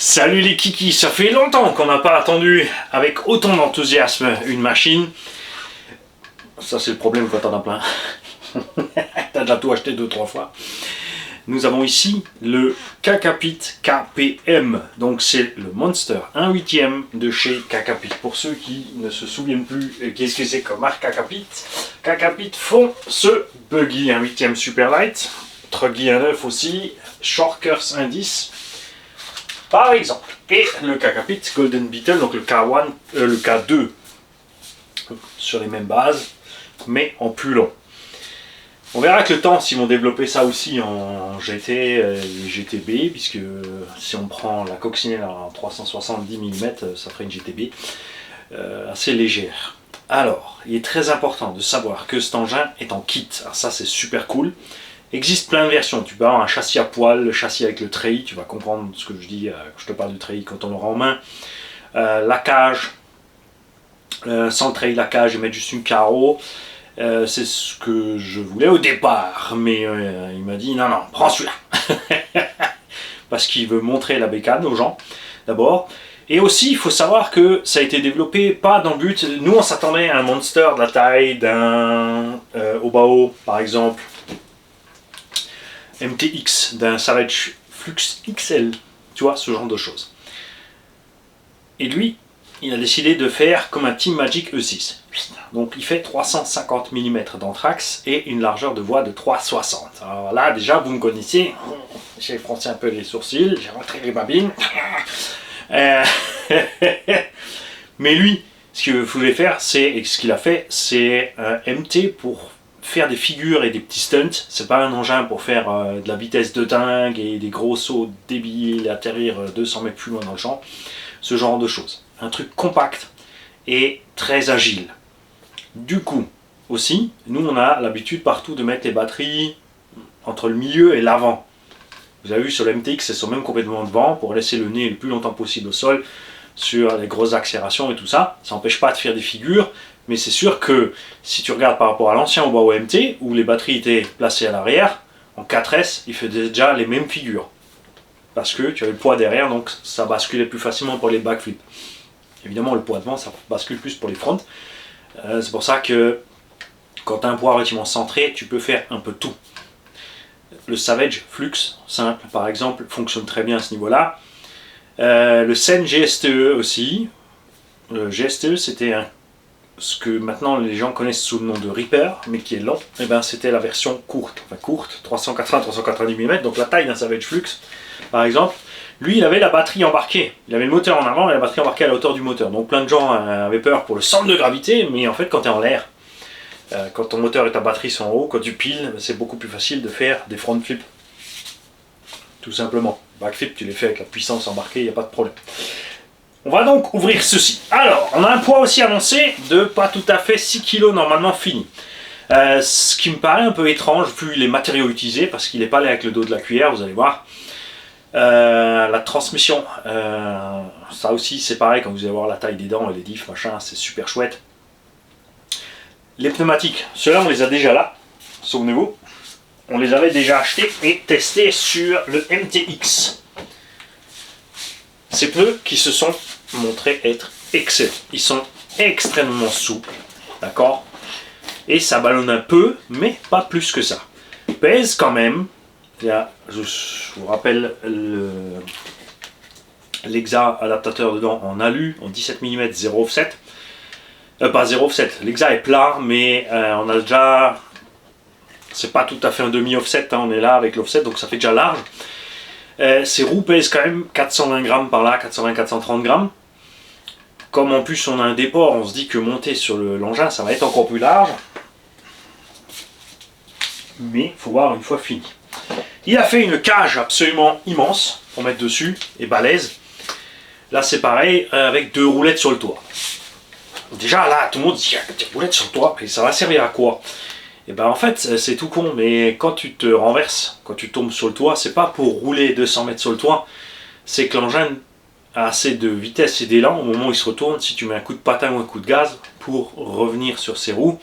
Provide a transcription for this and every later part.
Salut les kikis, ça fait longtemps qu'on n'a pas attendu avec autant d'enthousiasme une machine. Ça c'est le problème quand t'en as plein. T'as déjà tout acheté 2-3 fois. Nous avons ici le Kakapit KPM. Donc c'est le Monster 1/8 de chez Kakapit. Pour ceux qui ne se souviennent plus qu'est-ce que c'est comme marque Kakapit. Kakapit font ce Buggy 1/8 Super Light, Truggy 1/9 aussi, Shorkers 1/10. Par exemple, et le Kakapit Golden Beetle, donc le K1, le K2 sur les mêmes bases, mais en plus long. On verra avec le temps s'ils vont développer ça aussi en GT et GTB, puisque si on prend la coccinelle en 370 mm, ça ferait une GTB assez légère. Alors, il est très important de savoir que cet engin est en kit. Alors ça, c'est super cool. Il existe plein de versions. Tu peux avoir un châssis à poil, le châssis avec le treillis, tu vas comprendre ce que je dis quand je te parle du treillis quand on l'aura en main. La cage, sans le treillis, la cage, et mettre juste une carreau. C'est ce que je voulais au départ, mais il m'a dit non, prends celui-là. Parce qu'il veut montrer la bécane aux gens, d'abord. Et aussi, il faut savoir que ça a été développé pas dans le but. Nous, on s'attendait à un monster de la taille d'un Obao, par exemple. MTX, d'un Savage Flux XL, tu vois, ce genre de choses. Et lui, il a décidé de faire comme un Team Magic E6. Donc il fait 350 mm d'anthrax et une largeur de voie de 360. Alors là, déjà, vous me connaissez, j'ai froncé un peu les sourcils, j'ai rentré les babines. Mais lui, ce qu'il voulait faire, et ce qu'il a fait, c'est un MT pour faire des figures et des petits stunts. C'est pas un engin pour faire de la vitesse de dingue et des gros sauts débiles, atterrir 200 mètres plus loin dans le champ, ce genre de choses. Un truc compact et très agile. Du coup, aussi, nous on a l'habitude partout de mettre les batteries entre le milieu et l'avant. Vous avez vu sur le MTX, c'est sur même complètement devant pour laisser le nez le plus longtemps possible au sol sur les grosses accélérations et tout ça. Ça n'empêche pas de faire des figures. Mais c'est sûr que si tu regardes par rapport à l'ancien Obao MT, où les batteries étaient placées à l'arrière, en 4S, il faisait déjà les mêmes figures. Parce que tu avais le poids derrière, donc ça basculait plus facilement pour les backflips. Évidemment, le poids devant, ça bascule plus pour les fronts. C'est pour ça que quand tu as un poids relativement centré, tu peux faire un peu tout. Le Savage Flux, simple par exemple, fonctionne très bien à ce niveau-là. Le Sen GSTE aussi. Le GSTE, c'était ce que maintenant les gens connaissent sous le nom de Reaper, mais qui est long. Et ben c'était la version courte, 380-390 mm, donc la taille d'un Savage Flux, par exemple. Lui, il avait la batterie embarquée. Il avait le moteur en avant et la batterie embarquée à la hauteur du moteur. Donc plein de gens avaient peur pour le centre de gravité, mais en fait, quand tu es en l'air, quand ton moteur et ta batterie sont en haut, quand tu piles, c'est beaucoup plus facile de faire des front flips. Tout simplement. Backflip, tu les fais avec la puissance embarquée, il n'y a pas de problème. On va donc ouvrir ceci. Alors, on a un poids aussi annoncé de pas tout à fait 6 kg normalement fini. Ce qui me paraît un peu étrange vu les matériaux utilisés, parce qu'il n'est pas allé avec le dos de la cuillère, vous allez voir. La transmission, ça aussi c'est pareil quand vous allez voir la taille des dents et les diffs, machin, c'est super chouette. Les pneumatiques, ceux-là on les a déjà là, souvenez-vous. On les avait déjà achetés et testés sur le MTX. Ces pneus qui se sont montrés être excellents. Ils sont extrêmement souples, d'accord? Et ça ballonne un peu, mais pas plus que ça. Pèse quand même. Là, je vous rappelle l'Exa adaptateur dedans en alu, en 17 mm 0 offset. Pas 0 offset, l'Exa est plat, mais on a déjà... C'est pas tout à fait un demi-offset, hein, on est là avec l'offset, donc ça fait déjà large. Ces roues pèsent quand même 420 grammes par là, 420-430 grammes. Comme en plus on a un déport, on se dit que monter sur l'engin, ça va être encore plus large. Mais il faut voir une fois fini. Il a fait une cage absolument immense pour mettre dessus et balèze. Là c'est pareil, avec 2 roulettes sur le toit. Déjà là, tout le monde dit il y a des roulettes sur le toit, et ça va servir à quoi? Et ben en fait c'est tout con, mais quand tu te renverses, quand tu tombes sur le toit, c'est pas pour rouler 200 mètres sur le toit, c'est que l'engin a assez de vitesse et d'élan au moment où il se retourne, si tu mets un coup de patin ou un coup de gaz, pour revenir sur ses roues.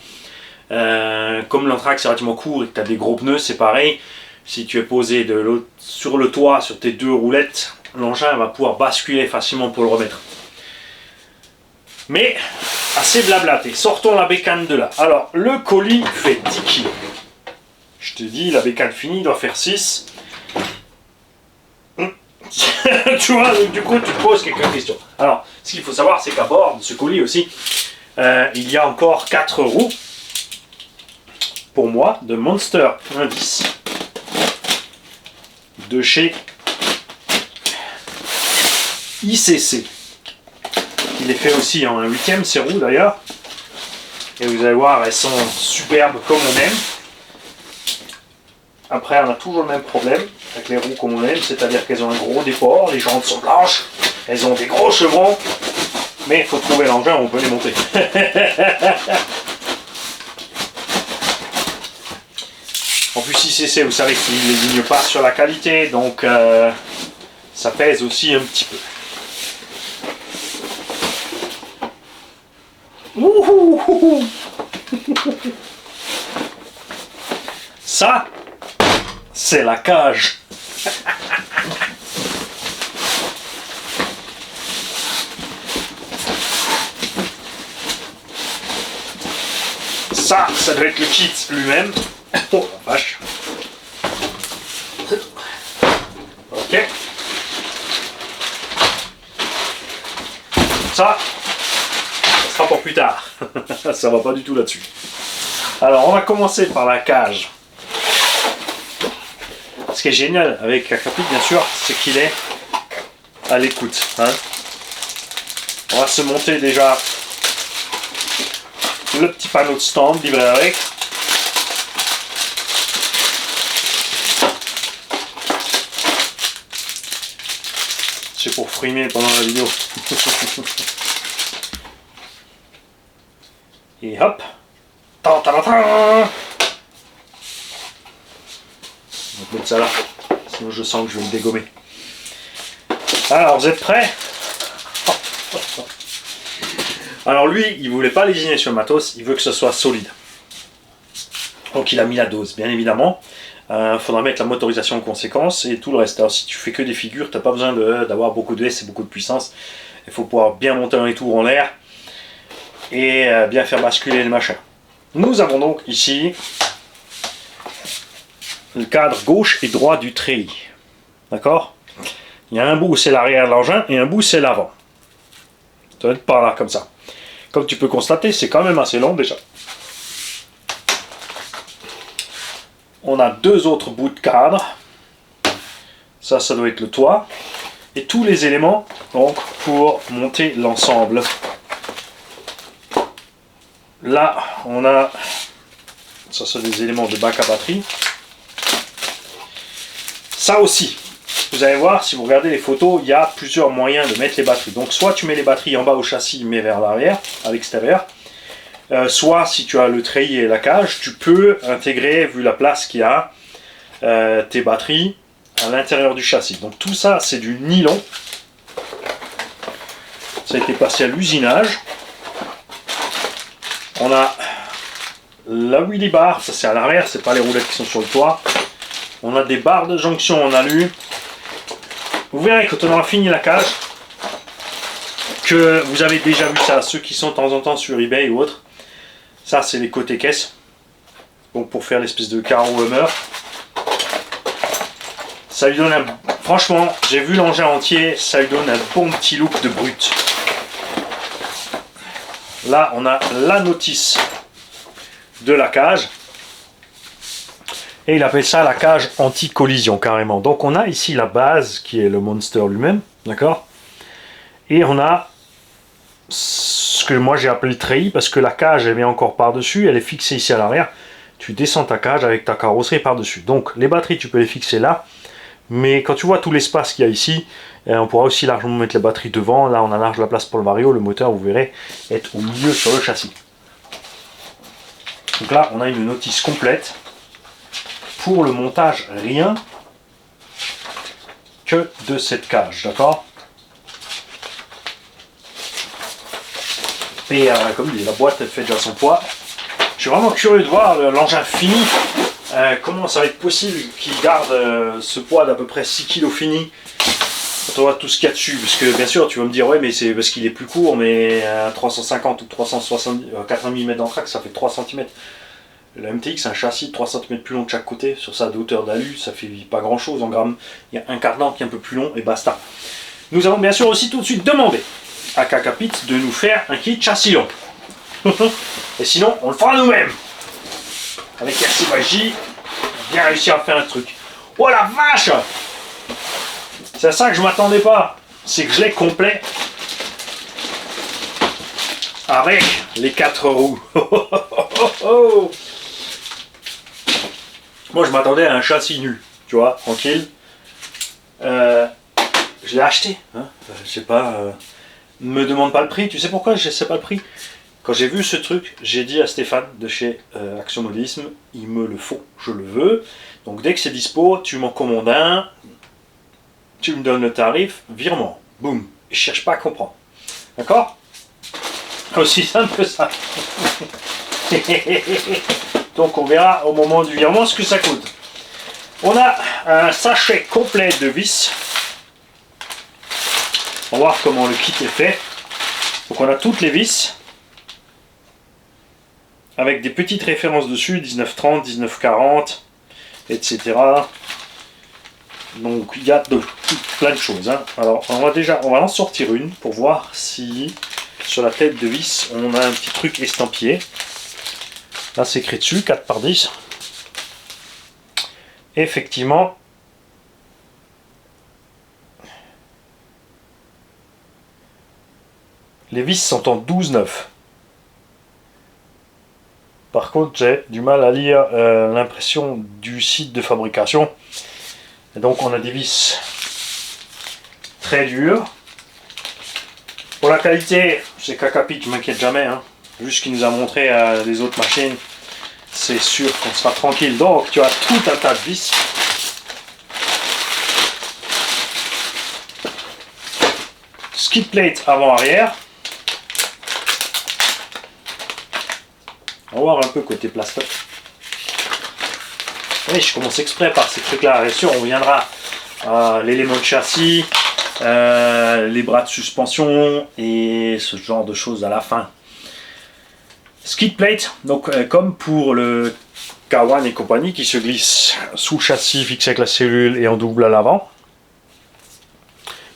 Comme l'anthrax est relativement court et que tu as des gros pneus, c'est pareil. Si tu es posé sur le toit, sur tes 2 roulettes, l'engin va pouvoir basculer facilement pour le remettre. Mais, assez blablaté. Sortons la bécane de là. Alors, le colis fait 10 kg. Je te dis, la bécane finie doit faire 6. Tu vois, donc du coup, tu te poses quelques questions. Alors, ce qu'il faut savoir, c'est qu'à bord de ce colis aussi, il y a encore 4 roues, pour moi, de Monster 1.10, de chez ICC. Il est fait aussi en 1/8, ces roues d'ailleurs. Et vous allez voir, elles sont superbes comme on aime. Après, on a toujours le même problème avec les roues comme on aime, c'est-à-dire qu'elles ont un gros déport, les jantes sont blanches, elles ont des gros chevrons, mais il faut trouver l'engin où on peut les monter. En plus, ICC, vous savez qu'ils ne désignent pas sur la qualité, donc ça pèse aussi un petit peu. Ça, c'est la cage. Ça doit être le kit lui-même. Oh la vache. Ok. Ça sera pour plus tard. Ça va pas du tout là-dessus. Alors on va commencer par la cage. Ce qui est génial avec Akapi, bien sûr, c'est qu'il est à l'écoute. Hein. On va se monter déjà le petit panneau de stand livré avec. C'est pour frimer pendant la vidéo. Et hop. Ta -ta -ta -ta. On va mettre ça là. Sinon je sens que je vais me dégommer. Alors vous êtes prêts? Alors lui, il voulait pas lésiner sur le matos, il veut que ce soit solide. Donc il a mis la dose, bien évidemment. Faudra mettre la motorisation en conséquence et tout le reste. Alors si tu fais que des figures, t'as pas besoin d'avoir beaucoup de S et beaucoup de puissance. Il faut pouvoir bien monter dans les tours en l'air et bien faire basculer le machin. Nous avons donc ici le cadre gauche et droit du treillis. D'accord? Il y a un bout c'est l'arrière de l'engin et un bout c'est l'avant. Ça doit être par là comme ça. Comme tu peux constater, c'est quand même assez long déjà. On a deux autres bouts de cadre. Ça doit être le toit. Et tous les éléments donc, pour monter l'ensemble. Là, on a... Ça, c'est des éléments de bac à batterie. Ça aussi, vous allez voir, si vous regardez les photos, il y a plusieurs moyens de mettre les batteries. Donc, soit tu mets les batteries en bas au châssis, mais vers l'arrière, à l'extérieur. Soit, si tu as le treillis et la cage, tu peux intégrer, vu la place qu'il y a, tes batteries à l'intérieur du châssis. Donc, tout ça, c'est du nylon. Ça a été passé à l'usinage. On a la wheelie bar, ça c'est à l'arrière, c'est pas les roulettes qui sont sur le toit. On a des barres de jonction en alu. Vous verrez quand on aura fini la cage que vous avez déjà vu ça, ceux qui sont de temps en temps sur eBay ou autre. Ça c'est les côtés caisses. Donc pour faire l'espèce de carreau Hummer. Ça lui donne un... Franchement, j'ai vu l'engin entier, ça lui donne un bon petit look de brut. Là, on a la notice de la cage. Et il appelle ça la cage anti-collision, carrément. Donc, on a ici la base, qui est le Monster lui-même. D'accord? Et on a ce que moi j'ai appelé le treillis, parce que la cage, elle vient encore par-dessus. Elle est fixée ici à l'arrière. Tu descends ta cage avec ta carrosserie par-dessus. Donc, les batteries, tu peux les fixer là. Mais quand tu vois tout l'espace qu'il y a ici, on pourra aussi largement mettre les batteries devant. Là, on a large la place pour le vario. Le moteur, vous verrez, être au milieu sur le châssis. Donc là, on a une notice complète pour le montage rien que de cette cage. D'accord? Et comme dit, la boîte elle fait déjà son poids. Je suis vraiment curieux de voir l'engin fini. Comment ça va être possible qu'il garde ce poids d'à peu près 6 kg fini Quand on voit tout ce qu'il y a dessus, parce que bien sûr tu vas me dire ouais mais c'est parce qu'il est plus court, mais un 350 ou 370, 80 mm d'entraque ça fait 3 cm. Le MTX c'est un châssis de 3 cm plus long de chaque côté, sur sa hauteur d'alu, ça fait pas grand chose en grammes. Il y a un cardan qui est un peu plus long et basta. Nous avons bien sûr aussi tout de suite demandé à Kakapit de nous faire un kit châssis long. Et sinon on le fera nous-mêmes. Avec RC bien réussi à faire un truc. Oh la vache! C'est à ça que je m'attendais pas. C'est que je l'ai complet. Avec les 4 roues. Moi je m'attendais à un châssis nu. Tu vois, tranquille. Je l'ai acheté. Hein. Je sais pas. Me demande pas le prix. Tu sais pourquoi je sais pas le prix? Quand j'ai vu ce truc, j'ai dit à Stéphane de chez Action Modélisme, il me le faut, je le veux. Donc dès que c'est dispo, tu m'en commandes un, tu me donnes le tarif, virement, boum, et je cherche pas à comprendre. D'accord? Aussi simple que ça. Donc on verra au moment du virement ce que ça coûte. On a un sachet complet de vis. On va voir comment le kit est fait. Donc on a toutes les vis. Avec des petites références dessus, 1930, 1940, etc. Donc il y a plein de choses. Hein. Alors on va en sortir une pour voir si sur la tête de vis on a un petit truc estampillé. Là c'est écrit dessus, 4x10. Effectivement, les vis sont en 12,9. Par contre, j'ai du mal à lire l'impression du site de fabrication. Et donc, on a des vis très dures. Pour la qualité, c'est Kakapit, je m'inquiète jamais. Hein. Vu ce qu'il nous a montré à les autres machines, c'est sûr qu'on sera tranquille. Donc, tu as tout un tas de vis. Skid plate avant-arrière. On va voir un peu côté plastoc. Oui, je commence exprès par ces trucs-là. Bien sûr, on reviendra à l'élément de châssis, les bras de suspension et ce genre de choses à la fin. Skid plate, donc comme pour le K1 et compagnie qui se glisse sous le châssis fixé avec la cellule et en double à l'avant.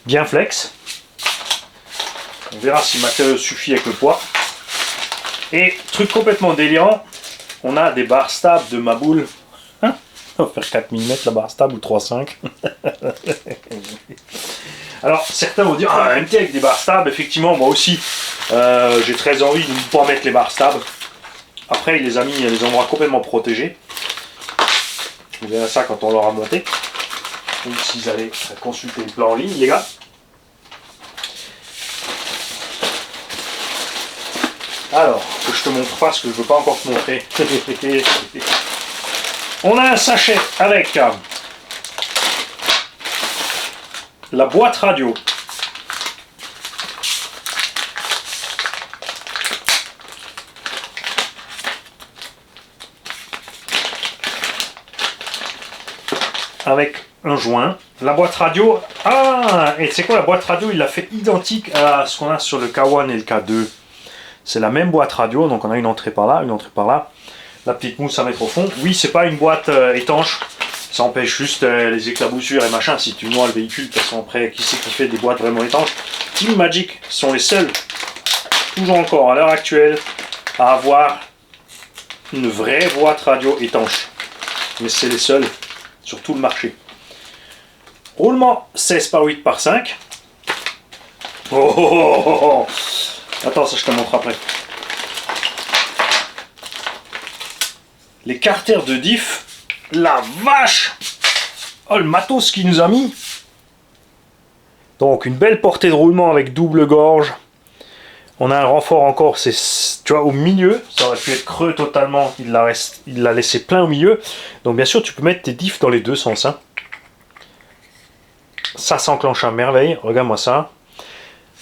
Bien flex. On verra si le matériau suffit avec le poids. Et truc complètement délirant, on a des barres stables de Maboule. Hein, on va faire 4 mm la barre stable ou 3,5. Alors certains vont dire ah, MT avec des barres stables, effectivement moi aussi j'ai très envie de ne pas mettre les barres stables. Après il les a mis à des endroits complètement protégés. On verra ça quand on l'aura monté. Donc s'ils allaient consulter le plan en ligne les gars. Alors, que je te montre pas ce que je veux pas encore te montrer. On a un sachet avec la boîte radio. Avec un joint. La boîte radio. Ah, et c'est quoi la boîte radio? Il l'a fait identique à ce qu'on a sur le K1 et le K2. C'est la même boîte radio, donc on a une entrée par là, une entrée par là. La petite mousse à mettre au fond. Oui, c'est pas une boîte étanche. Ça empêche juste les éclaboussures et machin. Si tu noies le véhicule, de toute façon après, qui c'est qui fait des boîtes vraiment étanches? Team Magic sont les seuls, toujours encore à l'heure actuelle, à avoir une vraie boîte radio étanche. Mais c'est les seuls sur tout le marché. Roulement 16 par 8 par 5. Oh, oh, oh, oh, oh. Attends, ça je te montre après. Les carters de diff. La vache! Oh, le matos qu'il nous a mis. Donc, une belle portée de roulement avec double gorge. On a un renfort encore, c'est, tu vois, au milieu. Ça aurait pu être creux totalement. Il l'a laissé plein au milieu. Donc, bien sûr, tu peux mettre tes diffs dans les deux sens. Hein. Ça s'enclenche à merveille. Regarde-moi ça.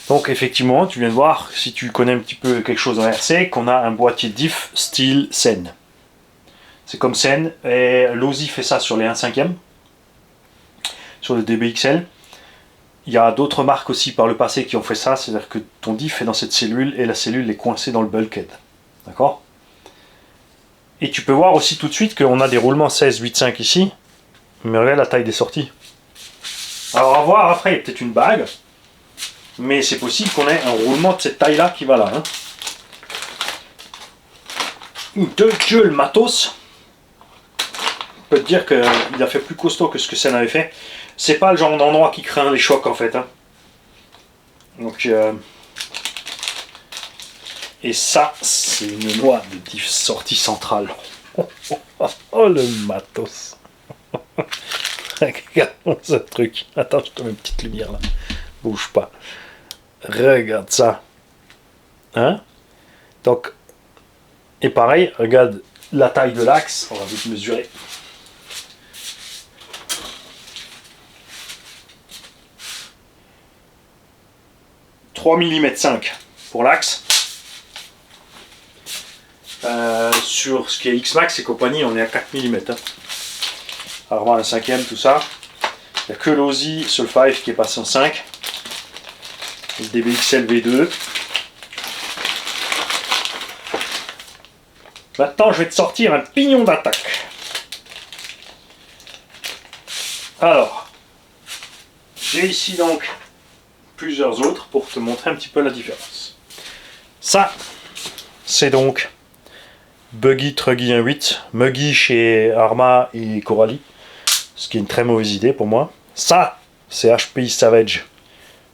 Donc effectivement, tu viens de voir, si tu connais un petit peu quelque chose en RC, qu'on a un boîtier diff style Sen. C'est comme Sen, et l'Osi fait ça sur les 1/5e, sur le DBXL. Il y a d'autres marques aussi par le passé qui ont fait ça, c'est-à-dire que ton diff est dans cette cellule et la cellule est coincée dans le bulkhead. D'accord? Et tu peux voir aussi tout de suite qu'on a des roulements 16-8-5 ici, mais regarde la taille des sorties. Alors à voir après, il y a peut-être une bague, mais c'est possible qu'on ait un roulement de cette taille-là qui va là. Hein. De Dieu le matos! Je peux te dire qu'il a fait plus costaud que ce que Sen avait fait. C'est pas le genre d'endroit qui craint les chocs en fait. Hein. Donc, et ça, c'est une noix de diff sortie centrale. Oh le matos! Regarde ce truc. Attends, je te mets une petite lumière là. Bouge pas. Regarde ça. Hein? Donc, et pareil, regarde la taille de l'axe. On va vite mesurer. « 3 mm 5 pour l'axe. Sur ce qui est X-Max et compagnie, on est à 4 mm. Hein. Alors, un cinquième, tout ça. Il n'y a que l'Aussie Sulfive qui est passé en 5. Le DBXL V2. Maintenant, je vais te sortir un pignon d'attaque. Alors, j'ai ici donc plusieurs autres pour te montrer un petit peu la différence. Ça, c'est donc Buggy Truggy 1.8, Muggy chez Arma et Coralie, ce qui est une très mauvaise idée pour moi. Ça, c'est HPI Savage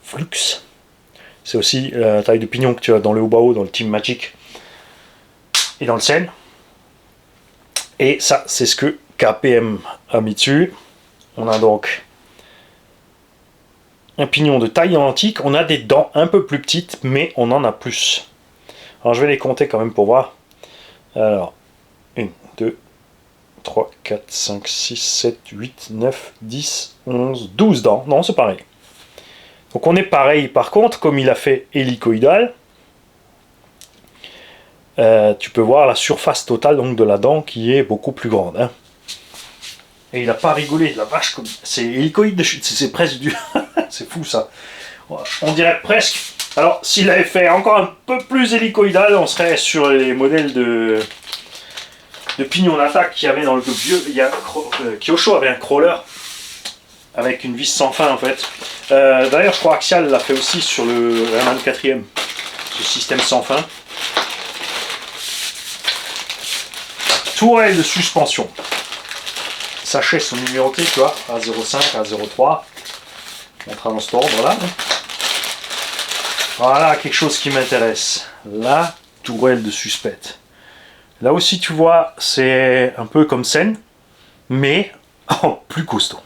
Flux. C'est aussi la taille de pignon que tu as dans le Obao, dans le Team Magic et dans le Sen. Et ça, c'est ce que KPM a mis dessus. On a donc un pignon de taille identique. On a des dents un peu plus petites, mais on en a plus. Alors, je vais les compter quand même pour voir. Alors, 1, 2, 3, 4, 5, 6, 7, 8, 9, 10, 11, 12 dents. Non, c'est pareil. Donc, on est pareil. Par contre, comme il a fait hélicoïdal, tu peux voir la surface totale donc, de la dent qui est beaucoup plus grande. Hein. Et il n'a pas rigolé, la vache, comme c'est hélicoïde, c'est presque du... c'est fou ça. On dirait presque... Alors, s'il avait fait encore un peu plus hélicoïdal, on serait sur les modèles de pignon d'attaque qu'il y avait dans le vieux... Kyosho avait un crawler avec une vis sans fin en fait. D'ailleurs, je crois Axial l'a fait aussi sur le Rayman 4ème, ce système sans fin. Tourelle de suspension. Sachets sont numérotés, tu vois, A05, A03. On montrera dans cet ordre-là. Voilà, quelque chose qui m'intéresse. La tourelle de suspecte. Là aussi, tu vois, c'est un peu comme Sen, mais en plus costaud.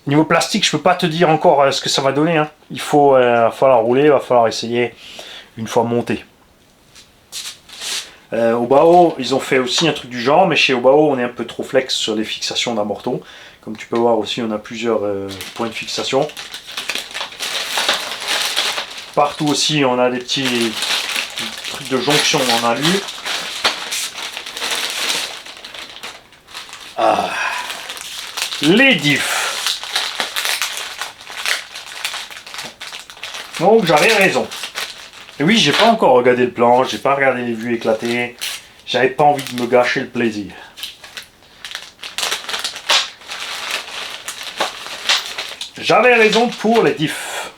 Niveau plastique, je peux pas te dire encore ce que ça va donner. Hein. Il va falloir rouler, il va falloir essayer une fois monté. Obao, ils ont fait aussi un truc du genre, mais chez Obao, on est un peu trop flex sur les fixations d'amorton. Comme tu peux voir aussi, on a plusieurs points de fixation. Partout aussi, on a des petits trucs de jonction en alu. Ah. Les diffs. Donc j'avais raison. Et oui, j'ai pas encore regardé le plan, j'ai pas regardé les vues éclatées, j'avais pas envie de me gâcher le plaisir. J'avais raison pour les diffs.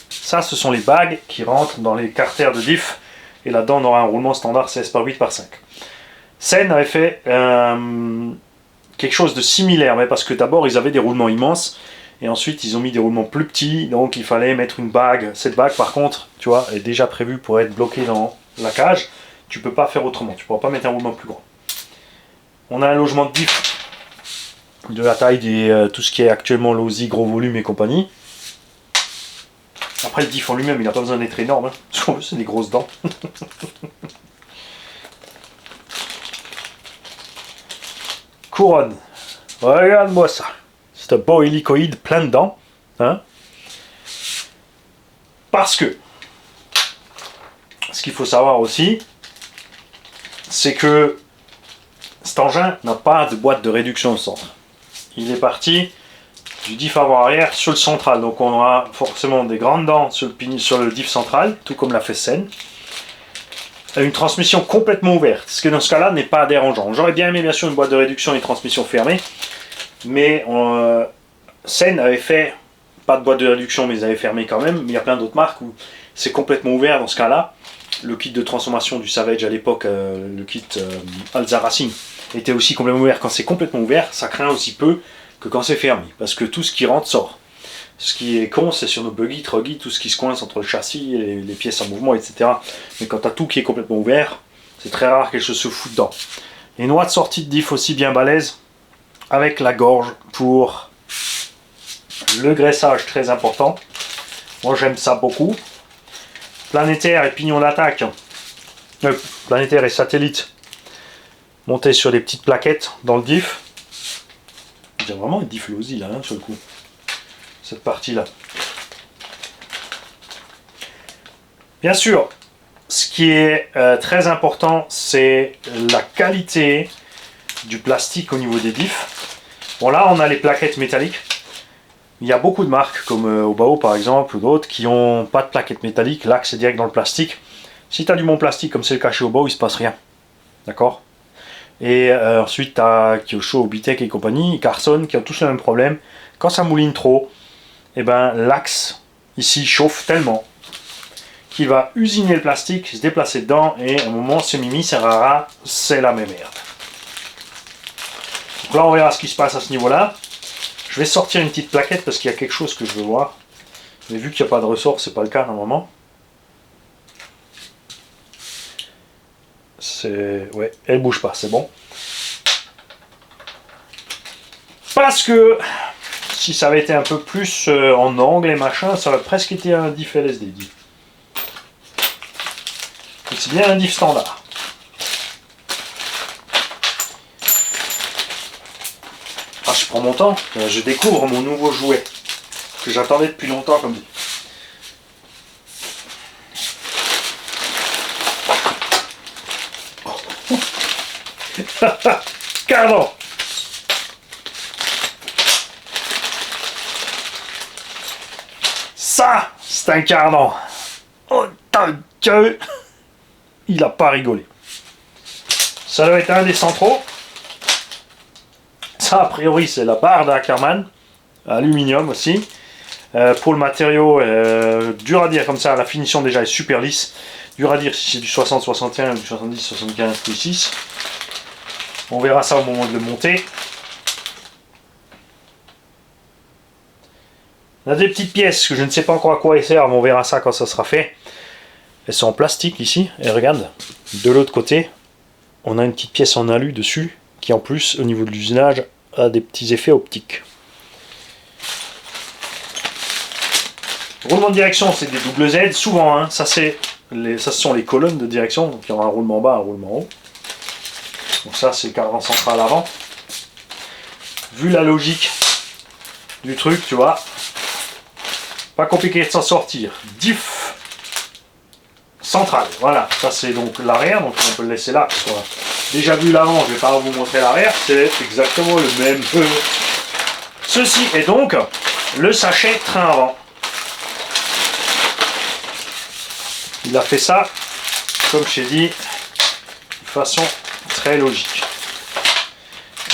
Ça, ce sont les bagues qui rentrent dans les carters de diff, et là-dedans, on aura un roulement standard 16 par 8 par 5. Sen avait fait quelque chose de similaire, mais parce que d'abord, ils avaient des roulements immenses, et ensuite, ils ont mis des roulements plus petits, donc il fallait mettre une bague. Cette bague, par contre, tu vois, est déjà prévue pour être bloquée dans la cage. Tu peux pas faire autrement, tu pourras pas mettre un roulement plus grand. On a un logement de diff de la taille des tout ce qui est actuellement l'Aussie, gros volume et compagnie. Après, le diff en lui-même, il n'a pas besoin d'être énorme. Hein. C'est des grosses dents. Couronne. Regarde-moi ça. C'est un beau hélicoïde plein de dents. Hein. Parce que, ce qu'il faut savoir aussi, c'est que cet engin n'a pas de boîte de réduction au centre. Il est parti du diff avant-arrière sur le central. Donc on aura forcément des grandes dents sur le diff central, tout comme l'a fait Sen. Une transmission complètement ouverte, ce qui dans ce cas-là n'est pas dérangeant. J'aurais bien aimé bien sûr une boîte de réduction et transmission fermée, mais Sen avait fait, pas de boîte de réduction mais ils avaient fermé quand même, mais il y a plein d'autres marques où c'est complètement ouvert dans ce cas-là. Le kit de transformation du Savage à l'époque, le kit Alza Racing, était aussi complètement ouvert. Quand c'est complètement ouvert, ça craint aussi peu que quand c'est fermé, parce que tout ce qui rentre sort. Ce qui est con, c'est sur nos buggy, truggy, tout ce qui se coince entre le châssis et les pièces en mouvement, etc. Mais quand tu as tout qui est complètement ouvert, c'est très rare que quelque chose se fout dedans. Les noix de sortie de diff aussi bien balèzes, avec la gorge pour le graissage très important. Moi j'aime ça beaucoup. Planétaire et pignon d'attaque, planétaire et satellite, montés sur des petites plaquettes dans le diff. Il y a vraiment un diff lousy là, sur le coup. Cette partie-là. Bien sûr, ce qui est très important, c'est la qualité du plastique au niveau des diffs. Bon là, on a les plaquettes métalliques. Il y a beaucoup de marques, comme Obao par exemple, ou d'autres, qui n'ont pas de plaquettes métalliques. Là, c'est direct dans le plastique. Si tu as du bon plastique, comme c'est le cas chez Obao, il ne se passe rien. D'accord? Et ensuite, tu as Kyosho, Obitech et compagnie, Carson, qui ont tous le même problème. Quand ça mouline trop, et ben l'axe ici chauffe tellement qu'il va usiner le plastique, se déplacer dedans et à un moment c'est mimi, c'est rara, c'est la même merde. Donc là on verra ce qui se passe à ce niveau là. Je vais sortir une petite plaquette parce qu'il y a quelque chose que je veux voir. Mais vu qu'il n'y a pas de ressort, c'est pas le cas normalement. Ouais, elle bouge pas, c'est bon. Parce que si ça avait été un peu plus en angle et machin, ça aurait presque été un diff LSD. C'est bien un diff standard. Ah, je prends mon temps, je découvre mon nouveau jouet que j'attendais depuis longtemps comme dit. Cardan. Ça, c'est un cardan. Oh, ta gueule. Il a pas rigolé. Ça doit être un des centraux. Ça, a priori, c'est la barre d'Ackerman. Aluminium aussi. Pour le matériau, dur à dire comme ça. La finition déjà est super lisse. Dur à dire si c'est du 60-61 ou du 70-75 P6. On verra ça au moment de le monter. On a des petites pièces que je ne sais pas encore à quoi elles servent, mais on verra ça quand ça sera fait. Elles sont en plastique ici, et regarde, de l'autre côté, on a une petite pièce en alu dessus, qui en plus, au niveau de l'usinage, a des petits effets optiques. Roulement de direction, c'est des double Z, souvent, hein, ça ce sont les colonnes de direction, donc il y aura un roulement bas, un roulement haut. Donc ça, c'est le cadran central avant. Vu la logique du truc, tu vois, pas compliqué de s'en sortir. Diff central, voilà, ça c'est donc l'arrière, donc on peut le laisser là. Déjà vu l'avant, je vais pas vous montrer l'arrière, c'est exactement le même. Ceci est donc le sachet train avant. Il a fait ça, comme je t'ai dit, de façon très logique.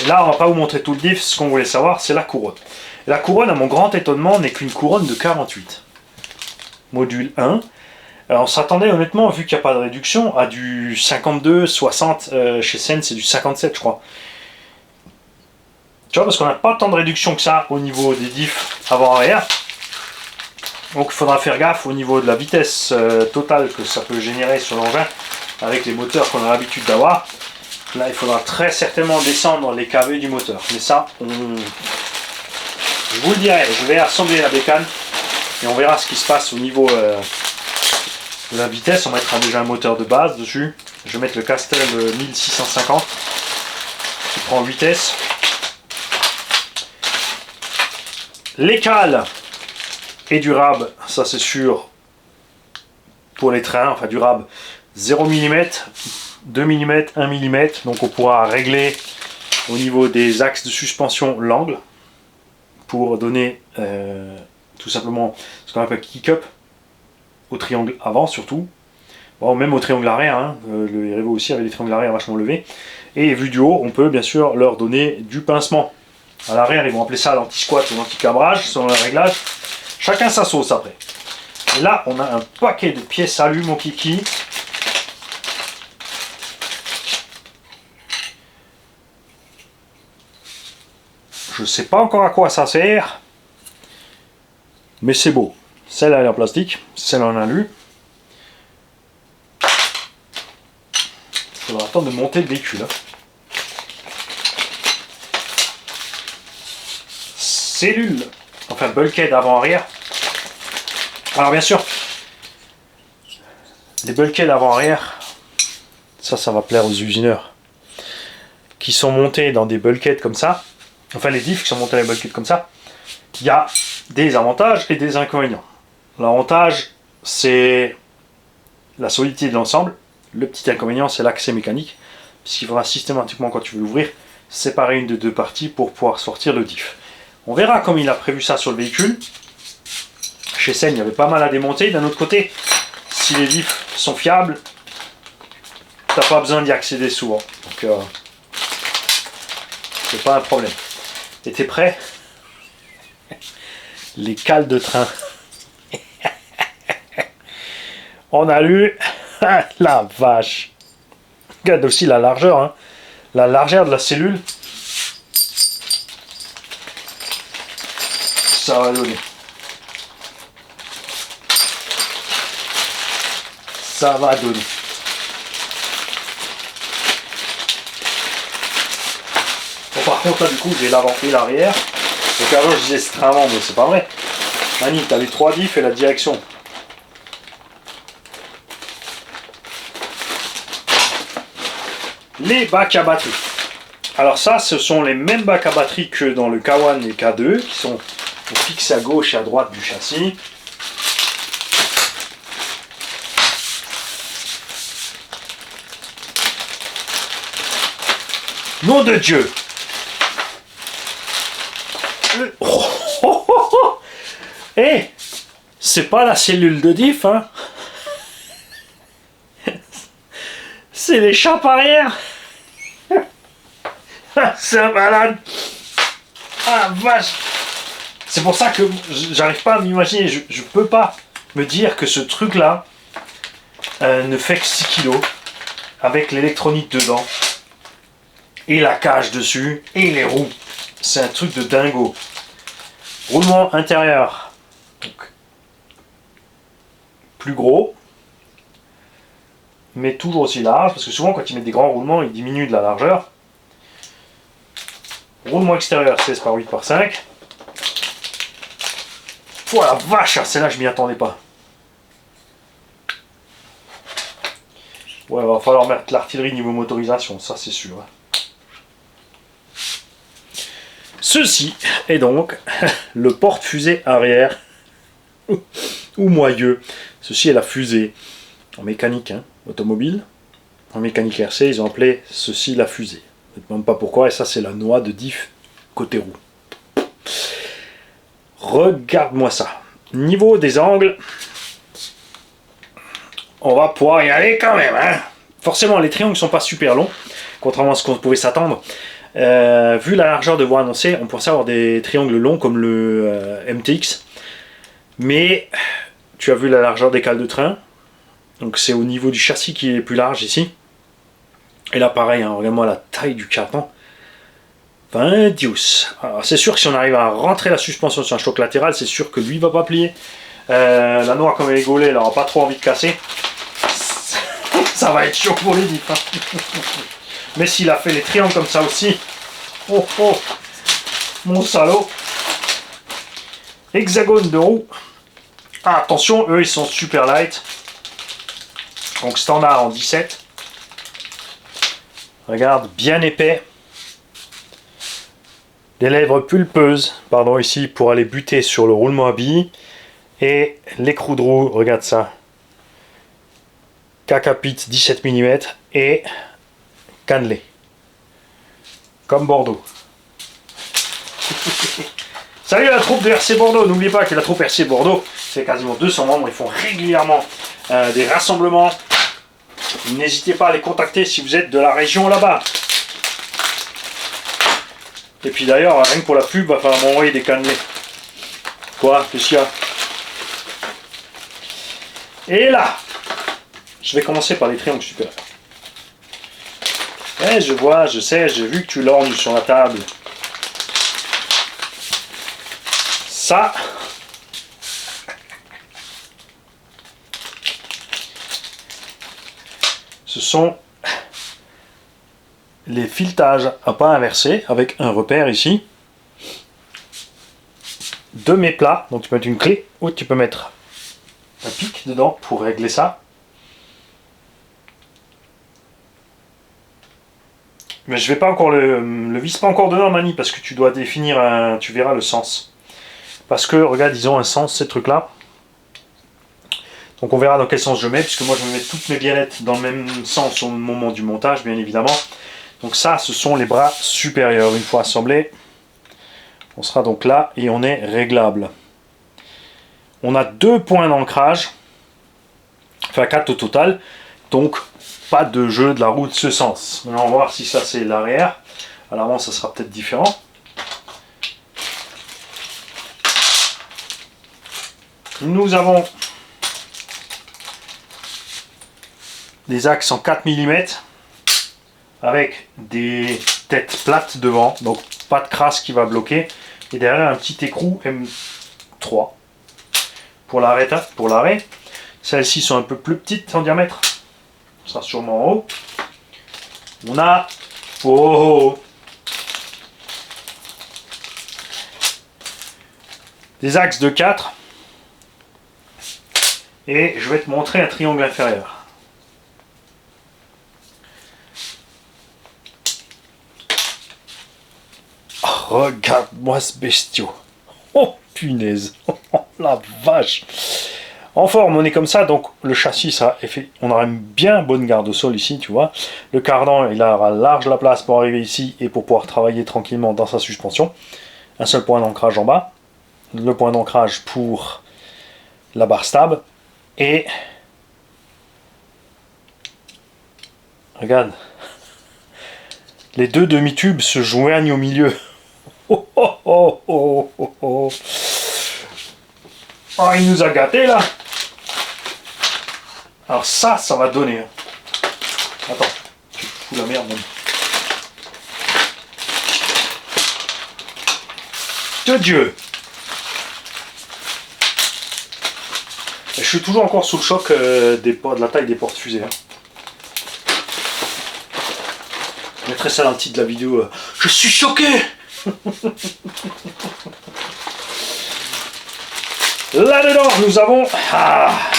Et là, on va pas vous montrer tout le diff, ce qu'on voulait savoir, c'est la couronne. Et la couronne, à mon grand étonnement, n'est qu'une couronne de 48. Module 1. Alors, on s'attendait honnêtement, vu qu'il n'y a pas de réduction, à du 52, 60, chez Sen c'est du 57 je crois. Tu vois, parce qu'on n'a pas tant de réduction que ça au niveau des diffs avant-arrière. Donc il faudra faire gaffe au niveau de la vitesse totale que ça peut générer sur l'engin avec les moteurs qu'on a l'habitude d'avoir. Là, il faudra très certainement descendre les kV du moteur. Mais ça, je vous le dirai, je vais assembler la bécane et on verra ce qui se passe au niveau de la vitesse. On mettra déjà un moteur de base dessus. Je vais mettre le Castel 1650 qui prend vitesse. Les cales et du rab, ça c'est sûr pour les trains, enfin du rab 0 mm, 2 mm, 1 mm, donc on pourra régler au niveau des axes de suspension l'angle pour donner tout simplement ce qu'on appelle kick-up au triangle avant surtout. Bon, même au triangle arrière, hein. Le Erevo aussi avait des triangles arrière vachement levés. Et vu du haut, on peut bien sûr leur donner du pincement. À l'arrière, ils vont appeler ça l'anti-squat ou l'anti-cabrage, selon le réglage. Chacun sa sauce après. Et là, on a un paquet de pièces alu, mon kiki. Je ne sais pas encore à quoi ça sert, mais c'est beau. Celle-là elle est en plastique, celle-là en alu. Il faudra attendre de monter le véhicule. Hein. Cellule, enfin bulkhead avant-arrière. Alors bien sûr, les bulkheads avant-arrière, ça va plaire aux usineurs, qui sont montés dans des bulkheads comme ça. Enfin les diffs qui sont montés dans les bulkheads comme ça. Il y a des avantages et des inconvénients. L'avantage, c'est la solidité de l'ensemble. Le petit inconvénient, c'est l'accès mécanique, puisqu'il faudra systématiquement, quand tu veux l'ouvrir, séparer une de deux parties pour pouvoir sortir le diff. On verra comme il a prévu ça sur le véhicule. Chez Sen, il y avait pas mal à démonter. D'un autre côté, si les diffs sont fiables, t'as pas besoin d'y accéder souvent. Donc, c'est pas un problème. Et t'es prêt? Les cales de train. On a lu la vache. Regarde aussi la largeur, hein. La largeur de la cellule. Ça va donner. Ça va donner. Bon, par contre, là, du coup, j'ai l'avant et l'arrière. Donc avant, je disais c'est très avant, mais c'est pas vrai. Mani, t'as les 3 diffs et la direction. Les bacs à batterie. Alors ça, ce sont les mêmes bacs à batterie que dans le K1 et K2, qui sont fixés à gauche et à droite du châssis. Nom de Dieu! Eh, c'est pas la cellule de diff, hein? C'est les chappes arrière. C'est un malade. Ah vache. C'est pour ça que j'arrive pas à m'imaginer. Je peux pas me dire que ce truc là ne fait que 6 kg avec l'électronique dedans et la cage dessus et les roues. C'est un truc de dingo. Roulement intérieur. Donc, plus gros. Mais toujours aussi large, parce que souvent quand ils mettent des grands roulements, ils diminuent de la largeur. Roulement extérieur 16 par 8 par 5. Oh la vache, celle-là je m'y attendais pas. Ouais, va falloir mettre l'artillerie niveau motorisation, ça c'est sûr. Ceci est donc le porte-fusée arrière ou moyeu. Ceci est la fusée en mécanique, hein, automobile. En mécanique RC, ils ont appelé ceci la fusée. Je ne sais même pas pourquoi, et ça c'est la noix de diff côté roue. Regarde-moi ça. Niveau des angles, on va pouvoir y aller quand même. Hein. Forcément, les triangles ne sont pas super longs, contrairement à ce qu'on pouvait s'attendre. Vu la largeur de voie annoncée, on pensait avoir des triangles longs comme le MTX. Mais tu as vu la largeur des cales de train. Donc c'est au niveau du châssis qui est plus large ici. Et là pareil, hein, regarde-moi la taille du carton. 20 Alors c'est sûr que si on arrive à rentrer la suspension sur un choc latéral, c'est sûr que lui va pas plier. La noix comme elle est gaulée, elle n'aura pas trop envie de casser. Ça va être chaud pour les diffs. Hein. Mais s'il a fait les triangles comme ça aussi. Oh oh, mon salaud. Hexagone de roue. Ah, attention, eux ils sont super light. Donc standard en 17. Regarde, bien épais. Les lèvres pulpeuses, pardon, ici pour aller buter sur le roulement à billes. Et l'écrou de roue, regarde ça. Cacapit 17 mm et cannelé. Comme Bordeaux. Salut la troupe de RC Bordeaux. N'oubliez pas que la troupe RC Bordeaux, c'est quasiment 200 membres. Ils font régulièrement des rassemblements. N'hésitez pas à les contacter si vous êtes de la région là-bas. Et puis d'ailleurs, rien que pour la pub, il va falloir m'envoyer des cannelés. Quoi? Qu'est-ce qu'il y a? Et là, je vais commencer par les triangles supérieurs. Eh, je vois, je sais, j'ai vu que tu lorgnes sur la table. Ça, ce sont les filetages à pas inversés avec un repère ici de mes plats. Donc tu peux mettre une clé ou tu peux mettre un pic dedans pour régler ça. Mais je vais pas encore le vise pas encore dedans, Mani, parce que tu dois définir tu verras le sens. Parce que regarde, ils ont un sens ces trucs là. Donc on verra dans quel sens je mets, puisque moi je vais mettre toutes mes biellettes dans le même sens au moment du montage, bien évidemment. Donc ça, ce sont les bras supérieurs. Une fois assemblés, on sera donc là et on est réglable. On a 2 points d'ancrage, enfin 4 au total, donc pas de jeu de la roue de ce sens. Maintenant on va voir si ça c'est l'arrière. À l'avant ça sera peut-être différent. Nous avons des axes en 4 mm avec des têtes plates devant, donc pas de crasse qui va bloquer, et derrière un petit écrou M3 pour l'arrêt. Celles-ci sont un peu plus petites en diamètre, ça sera sûrement en haut. On a des axes de 4 et je vais te montrer un triangle inférieur. Regarde-moi ce bestiau. Oh punaise. La vache. En forme, on est comme ça, donc le châssis sera on aura une bien bonne garde au sol ici, tu vois. Le cardan, il aura large la place pour arriver ici et pour pouvoir travailler tranquillement dans sa suspension. Un seul point d'ancrage en bas. Le point d'ancrage pour la barre stab. Et regarde. Les deux demi-tubes se joignent au milieu. Oh, oh, oh, oh, oh, oh. Oh, il nous a gâtés là. Alors ça va donner. Attends, tu fous la merde. De Dieu. Je suis toujours encore sous le choc de la taille des porte-fusées. Hein. Je mettrai ça dans le titre de la vidéo. Je suis choqué. Là-dedans, nous avons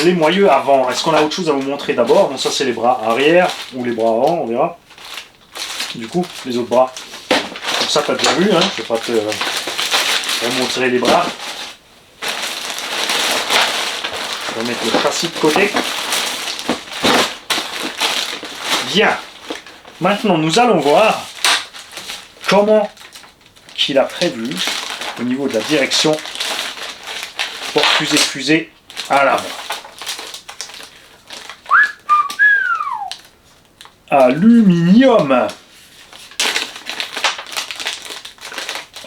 les moyeux avant. Est-ce qu'on a autre chose à vous montrer d'abord? Bon, ça c'est les bras arrière ou les bras avant, on verra. Du coup, les autres bras. Comme ça, tu as déjà vu, hein. Je vais pas te remontrer les bras. On va mettre le châssis de côté. Bien. Maintenant, nous allons voir comment qu'il a prévu au niveau de la direction porte-fusée à l'avant. Aluminium.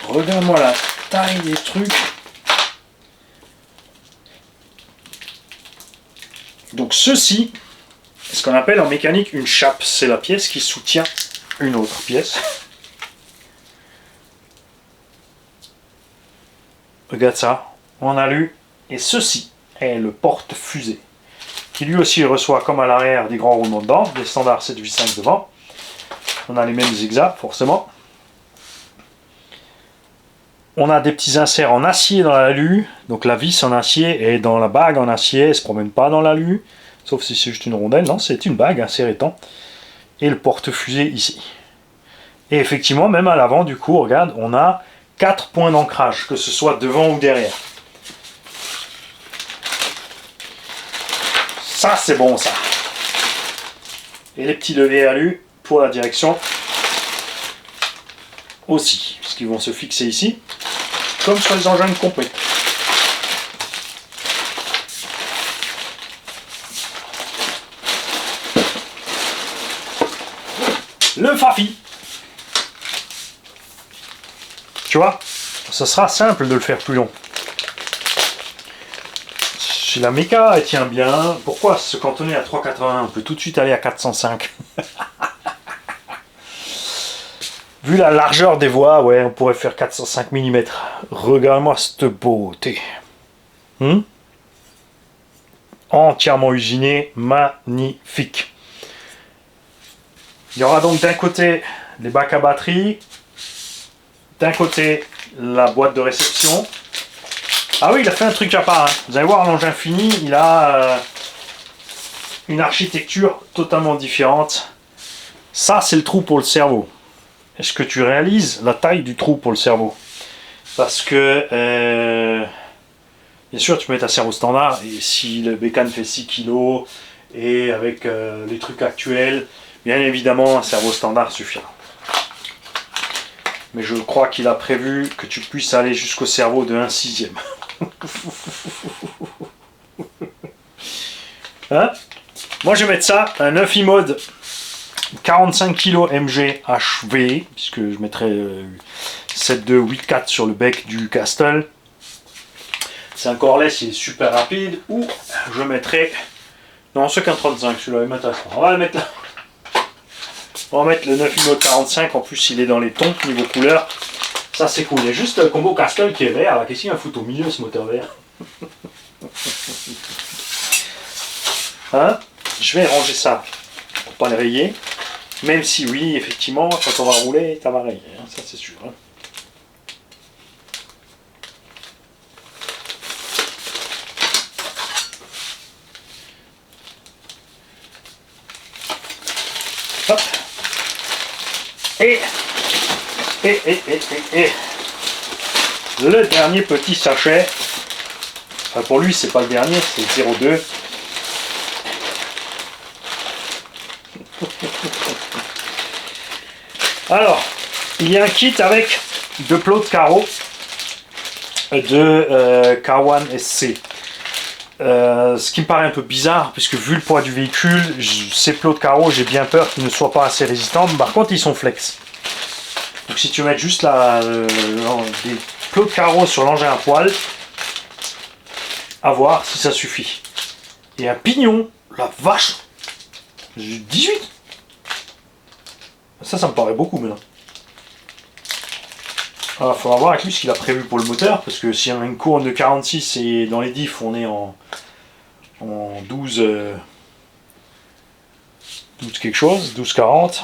Regarde-moi la taille des trucs. Donc ceci, ce qu'on appelle en mécanique une chape, c'est la pièce qui soutient une autre pièce. Regarde ça, on a lu. Et ceci est le porte-fusée, qui lui aussi reçoit comme à l'arrière des grands roulements dedans, des standards 785 devant. On a les mêmes zigzags forcément. On a des petits inserts en acier dans l'alu, donc la vis en acier est dans la bague en acier, elle ne se promène pas dans l'alu, sauf si c'est juste une rondelle, non, c'est une bague, un serre-étang. Et le porte-fusée ici. Et effectivement, même à l'avant, du coup, regarde, on a 4 points d'ancrage, que ce soit devant ou derrière. Ça, c'est bon, ça. Et les petits levés alu pour la direction aussi, puisqu'ils vont se fixer ici. comme sur les engins de compé. Le Fafi. Tu vois, ça sera simple de le faire plus long. Si la méca elle tient bien, pourquoi se cantonner à 3,81? On peut tout de suite aller à 405. Vu la largeur des voies, ouais, on pourrait faire 405 mm. Regarde-moi cette beauté. Entièrement usiné, magnifique. Il y aura donc d'un côté les bacs à batterie, d'un côté la boîte de réception. Ah oui, il a fait un truc à part. Hein. Vous allez voir, l'engin fini, il a une architecture totalement différente. Ça, c'est le trou pour le cerveau. Est-ce que tu réalises la taille du trou pour le cerveau? Parce que, bien sûr, tu peux mettre un cerveau standard, et si le bécane fait 6 kg, et avec les trucs actuels, bien évidemment, un cerveau standard suffira. Mais je crois qu'il a prévu que tu puisses aller jusqu'au cerveau de 1/6. Hein? Moi, je vais mettre ça, un 9 iMode 45 kg MG HV, puisque je mettrai 7.2 8.4 sur le bec du Castle. C'est un cordless, il est super rapide. Ou je mettrai... Non, c'est qu'un 35, celui-là, il m'intéresse. On va le mettre là. On va mettre le 9 iMode 45, en plus il est dans les tons, niveau couleur. Ça c'est cool. Il y a juste le combo Castle qui est vert. Qu'est-ce qu'il y a à foutre au milieu ce moteur vert? Hein? Je vais ranger ça pour pas le rayer. Même si oui, effectivement, quand on va rouler, ça va rayer, hein, ça c'est sûr. Hein. Hop. Et le dernier petit sachet. Enfin, pour lui, c'est pas le dernier, c'est le 0,2. Alors, il y a un kit avec 2 plots de carreaux de Kawan SC. Ce qui me paraît un peu bizarre, puisque vu le poids du véhicule, ces plots de carreaux, j'ai bien peur qu'ils ne soient pas assez résistants. Par contre, ils sont flex. Donc si tu veux mettre juste des plots de carreaux sur l'engin à poil, à voir si ça suffit. Et un pignon, la vache, 18. Ça me paraît beaucoup maintenant. Il faudra voir avec lui ce qu'il a prévu pour le moteur, parce que si on a une courbe de 46 et dans les diffs on est en 12, 12 quelque chose, 12,40.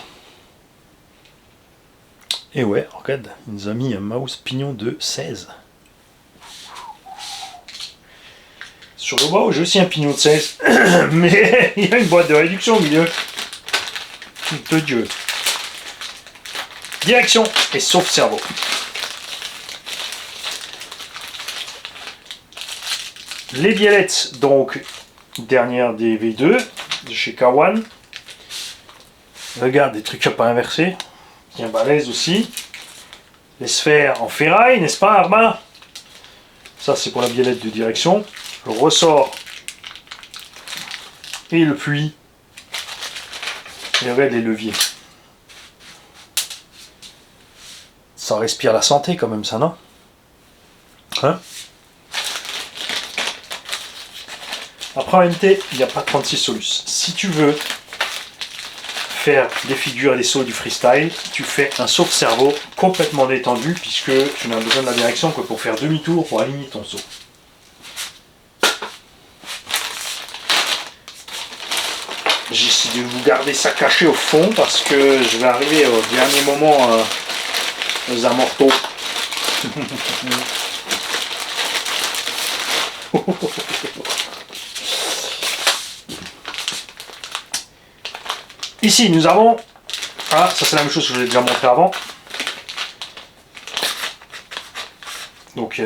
Et ouais, regarde, il nous a mis un mouse pignon de 16. Sur le bas, j'ai aussi un pignon de 16, mais il y a une boîte de réduction au milieu. De Dieu. Direction et sauf cerveau. Les biellettes, donc, dernière des V2 de chez Kawan. Regarde, des trucs à pas inverser. Bien balèze aussi. Les sphères en ferraille, n'est-ce pas, Arma? Ça, c'est pour la biellette de direction. Le ressort et le puits. Et regarde les leviers. Ça respire la santé quand même, ça, non? Hein? Après, en MT, il n'y a pas 36 solus. Si tu veux faire des figures et des sauts du freestyle, tu fais un saut de cerveau complètement détendu, puisque tu n'as besoin de la direction que pour faire demi-tour pour aligner ton saut. J'essaie de vous garder ça caché au fond, parce que je vais arriver au dernier moment aux amortos. Ici, nous avons... Ah, ça c'est la même chose que je vous ai déjà montré avant. Donc,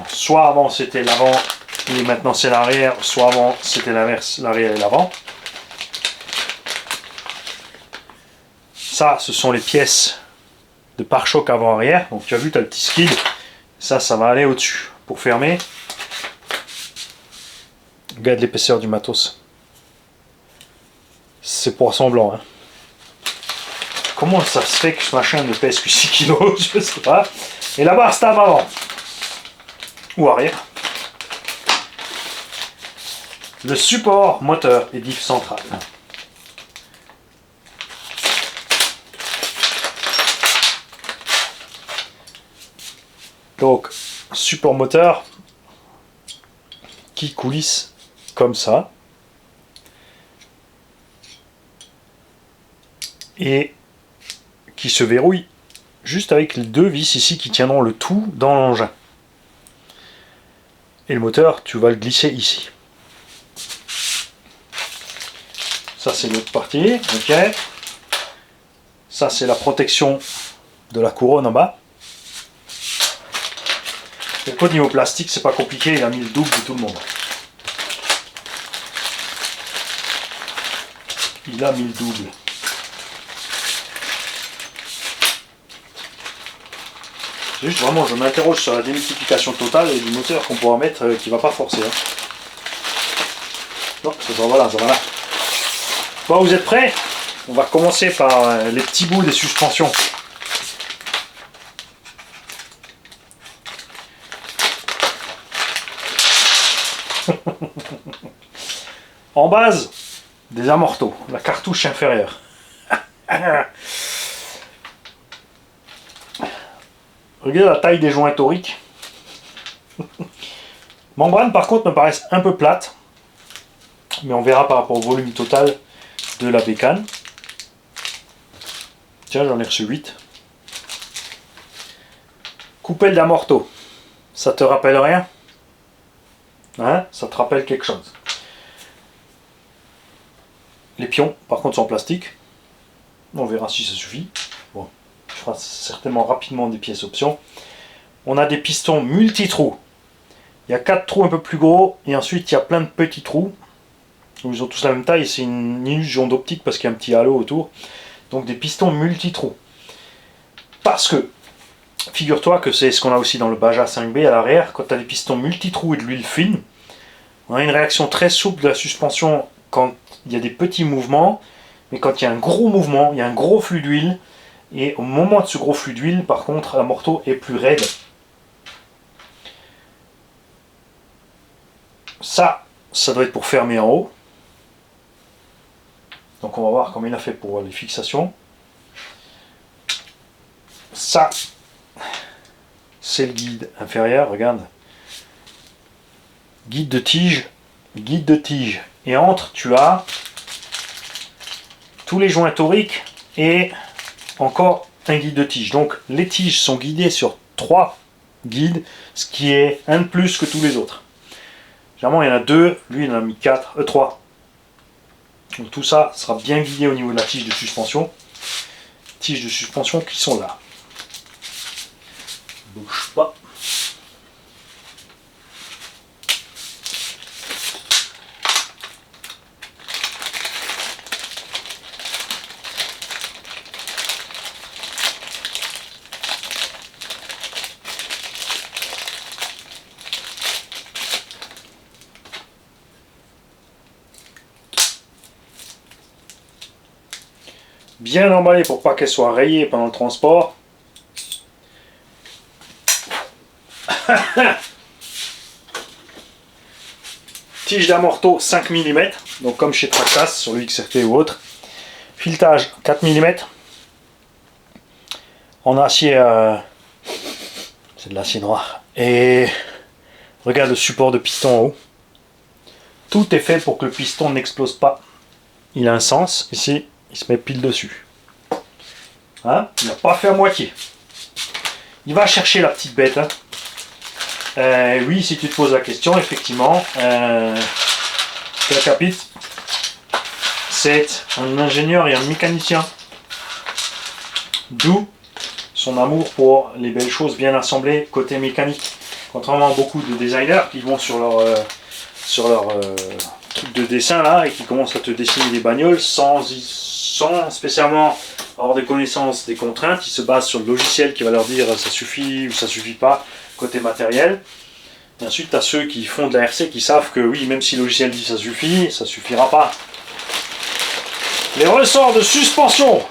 soit avant c'était l'avant et maintenant c'est l'arrière, soit avant c'était l'inverse, l'arrière et l'avant. Ça, ce sont les pièces de pare-choc avant-arrière. Donc, tu as vu, tu as le petit skid. Ça va aller au-dessus. Pour fermer, regarde l'épaisseur du matos. C'est poisson blanc. Hein. Comment ça se fait que ce machin ne pèse que 6 kg? Je sais pas. Et la barre stable avant. Ou arrière. Le support moteur et diff central. Donc, support moteur qui coulisse comme ça. Et qui se verrouille juste avec les deux vis ici qui tiendront le tout dans l'engin. Et le moteur, tu vas le glisser ici. Ça, c'est l'autre partie. Ok. Ça, c'est la protection de la couronne en bas. Donc, au niveau plastique, c'est pas compliqué. Il a mis le double de tout le monde. Il a mis le double. C'est juste vraiment, je m'interroge sur la démultiplication totale et du moteur qu'on pourra mettre qui va pas forcer. Hein. Non, ça va là, ça va là. Bon, vous êtes prêts? On va commencer par les petits bouts des suspensions. En base, des amortos, la cartouche inférieure. Regardez la taille des joints toriques. Membranes par contre me paraissent un peu plates. Mais on verra par rapport au volume total de la bécane. Tiens, j'en ai reçu 8. Coupelle d'amorto. Ça te rappelle rien? Hein? Ça te rappelle quelque chose? Les pions, par contre, sont en plastique. On verra si ça suffit. Bon, je ferai certainement rapidement des pièces options. On a des pistons multi-trous. Il y a 4 trous un peu plus gros et ensuite il y a plein de petits trous. Ils ont tous la même taille, c'est une illusion d'optique parce qu'il y a un petit halo autour. Donc des pistons multi-trous. Parce que, figure-toi que c'est ce qu'on a aussi dans le Baja 5B à l'arrière, quand tu as des pistons multi-trous et de l'huile fine, on a une réaction très souple de la suspension quand il y a des petits mouvements, mais quand il y a un gros mouvement, il y a un gros flux d'huile, et au moment de ce gros flux d'huile, par contre, l'amorto est plus raide. Ça doit être pour fermer en haut. Donc on va voir comment il a fait pour les fixations. Ça, c'est le guide inférieur, regarde. Guide de tige, guide de tige. Et entre, tu as tous les joints toriques et encore un guide de tige. Donc les tiges sont guidées sur 3 guides, ce qui est un de plus que tous les autres. Généralement il y en a 2, lui il en a mis 3. Donc tout ça sera bien guidé au niveau de la tige de suspension. Tiges de suspension qui sont là. Bouge pas. Bien emballé pour pas qu'elle soit rayée pendant le transport. Tige d'amorto 5 mm, donc comme chez Traxxas sur le XRT ou autre. Filetage 4 mm. En acier, c'est de l'acier noir. Et regarde le support de piston en haut. Tout est fait pour que le piston n'explose pas. Il a un sens ici. Il se met pile dessus. Hein? Il n'a pas fait à moitié. Il va chercher la petite bête. Hein. Oui, si tu te poses la question, effectivement, Capit, c'est un ingénieur et un mécanicien. D'où son amour pour les belles choses bien assemblées côté mécanique. Contrairement à beaucoup de designers qui vont sur leur truc de dessin là et qui commencent à te dessiner des bagnoles sans spécialement avoir des connaissances des contraintes, ils se basent sur le logiciel qui va leur dire ça suffit ou ça suffit pas. côté matériel. Et ensuite, tu as ceux qui font de la RC qui savent que oui, même si le logiciel dit ça suffit, ça suffira pas. Les ressorts de suspension.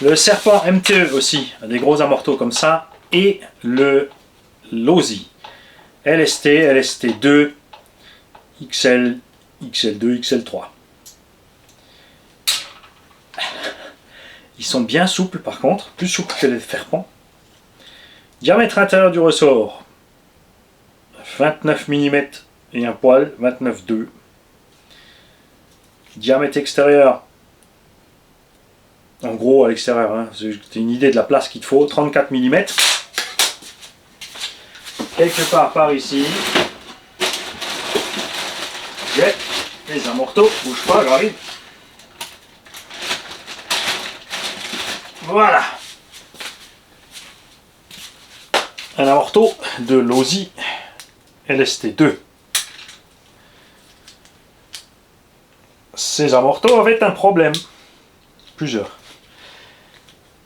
Le Serpent MTE aussi a des gros amortos comme ça. Et le Losi LST, LST2, XL, XL2, XL3. Ils sont bien souples par contre, plus souples que les Serpents. Diamètre intérieur du ressort, 29 mm et un poil, 29,2. Diamètre extérieur, en gros à l'extérieur, hein, c'est une idée de la place qu'il te faut, 34 mm. Quelque part par ici, j'ai les amortos, bouge pas, j'arrive. Voilà. Un amorto de Losi LST2. Ces amortos avaient un problème. Plusieurs.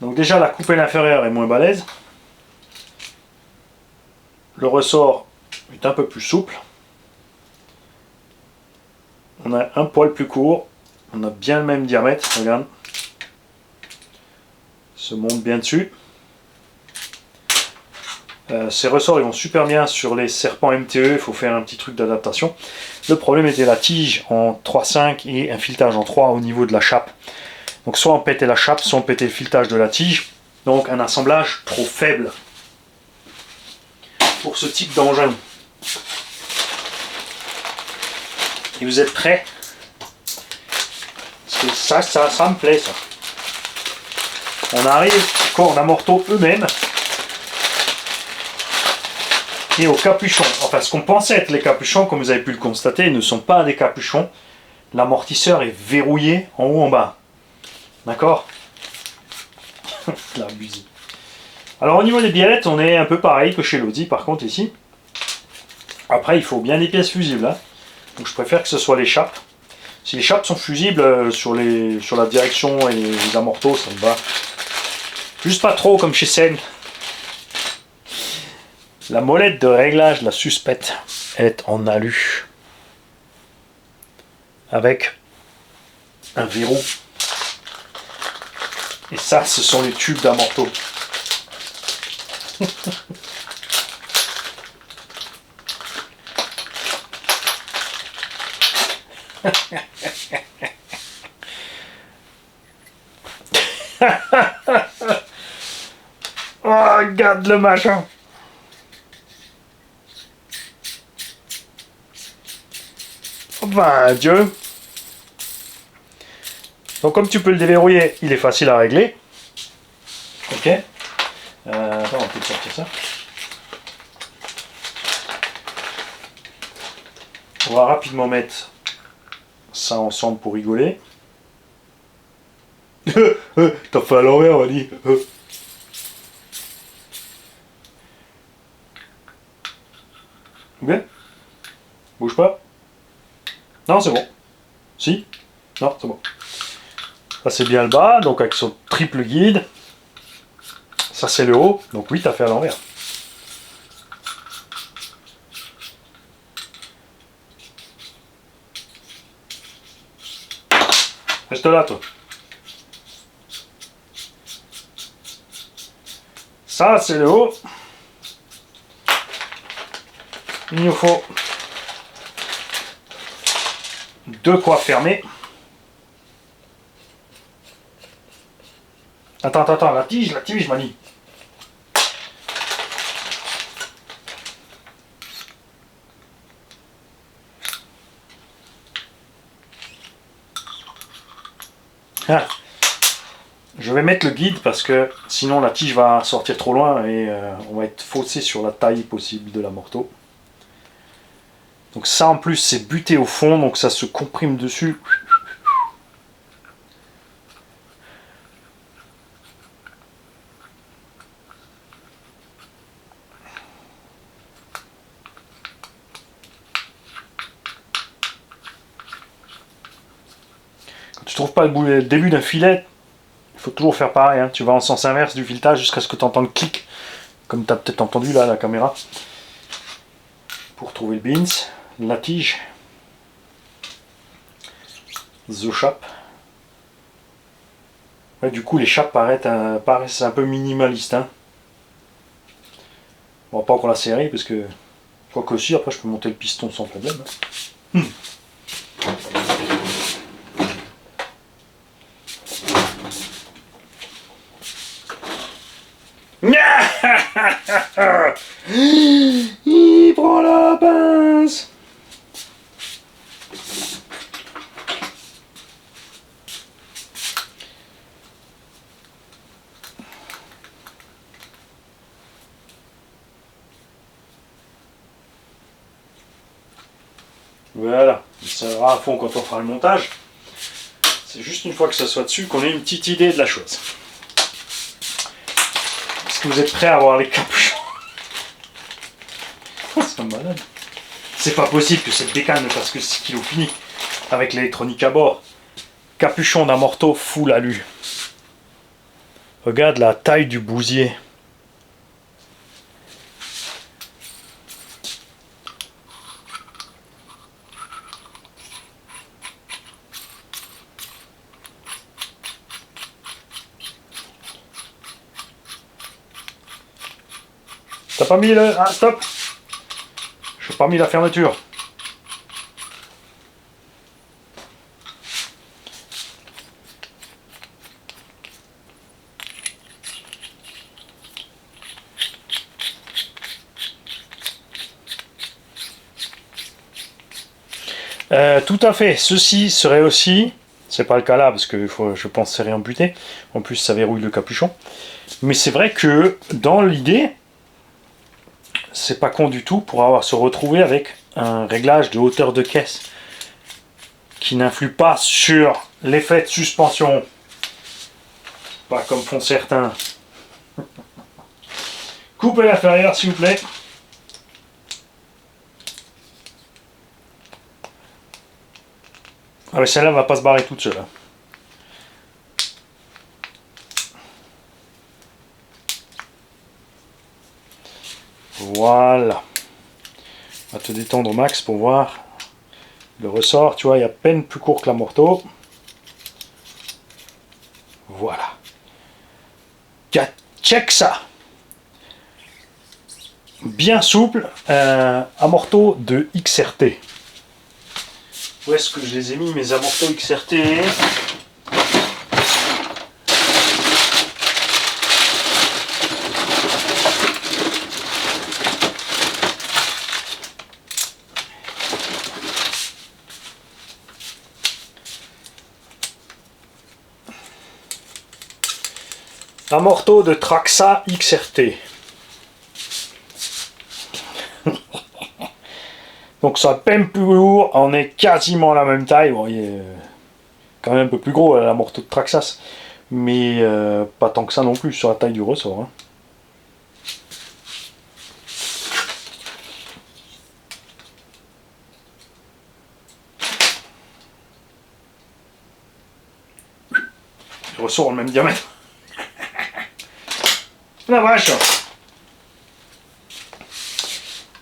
Donc déjà la coupelle inférieure est moins balèze. Le ressort est un peu plus souple. On a un poil plus court. On a bien le même diamètre. Regarde. Se monte bien dessus. Ces ressorts ils vont super bien sur les Serpents MTE. Il faut faire un petit truc d'adaptation. Le problème était la tige en 3,5 et un filetage en 3 au niveau de la chape. Donc soit on pétait la chape, soit on pétait le filetage de la tige. Donc un assemblage trop faible pour ce type d'engin. Et vous êtes prêts? Parce que ça me plaît ça. On arrive aux amortos eux-mêmes et aux capuchons. Enfin, ce qu'on pensait être les capuchons, comme vous avez pu le constater, ne sont pas des capuchons. L'amortisseur est verrouillé en haut en bas. D'accord? La musique. Alors au niveau des biellettes, on est un peu pareil que chez Losi par contre ici. Après, il faut bien des pièces fusibles. Hein. Donc je préfère que ce soit les chapes. Si les chapes sont fusibles sur la direction et les amortos, ça me va. Juste pas trop comme chez Sen. La molette de réglage, la suspecte, est en alu. Avec un verrou. Et ça, ce sont les tubes d'amorto. Oh, regarde le machin. Oh ben, Dieu. Donc comme tu peux le déverrouiller, il est facile à régler. Ok. Attends, on peut sortir ça. On va rapidement mettre ça ensemble pour rigoler. T'as fait à l'envers, on va dire. Bien. Bouge pas. Non, c'est bon. Si. Non, c'est bon. Ça c'est bien le bas, donc avec son triple guide. Ça c'est le haut, donc oui, t'as fait à l'envers. Reste là, toi. Ça c'est le haut. Il nous faut de quoi fermer. Attends, la tige, manie. Ah. Je vais mettre le guide parce que sinon la tige va sortir trop loin et on va être faussé sur la taille possible de l'amorto. Donc ça en plus c'est buté au fond, donc ça se comprime dessus. Quand tu trouves pas le début d'un filet, faut toujours faire pareil, hein. Tu vas en sens inverse du filetage jusqu'à ce que tu entends le clic, comme tu as peut-être entendu là à la caméra. Pour trouver le beans, la tige, the chape. Ouais, du coup les chapes paraissent un peu minimalistes, hein. Bon, pas encore la série parce que quoi que aussi après je peux monter le piston sans problème, hein. Il prend la pince. Voilà, ça sera à fond quand on fera le montage. C'est juste une fois que ça soit dessus qu'on ait une petite idée de la chose. Est-ce que vous êtes prêts à avoir les capuchons? C'est un malade. C'est pas possible que cette bécane ne fasse que 6 kg fini avec l'électronique à bord. Capuchon d'un morteau full alu. Regarde la taille du bousier. T'as pas mis le... Ah, stop! Je n'ai pas mis la fermeture. Tout à fait. Ceci serait aussi... C'est pas le cas là parce que je pense c'est réamputé. En plus ça verrouille le capuchon. Mais c'est vrai que dans l'idée... C'est pas con du tout pour se retrouver avec un réglage de hauteur de caisse qui n'influe pas sur l'effet de suspension. Pas comme font certains. Coupez l'inférieur s'il vous plaît. Ah mais celle-là va pas se barrer toute seule. Voilà. On va te détendre au max pour voir le ressort. Tu vois, il est à peine plus court que la morteau. Voilà. Check ça. Bien souple. Amorteau de XRT. Où est-ce que je les ai mis mes amorteaux XRT? Amorteau de Traxa XRT. Donc ça peine plus lourd, on est quasiment à la même taille. Bon, il est quand même un peu plus gros l'amorteau de Traxas, mais pas tant que ça non plus sur la taille du ressort. Hein. Le ressort a le même diamètre. La vache!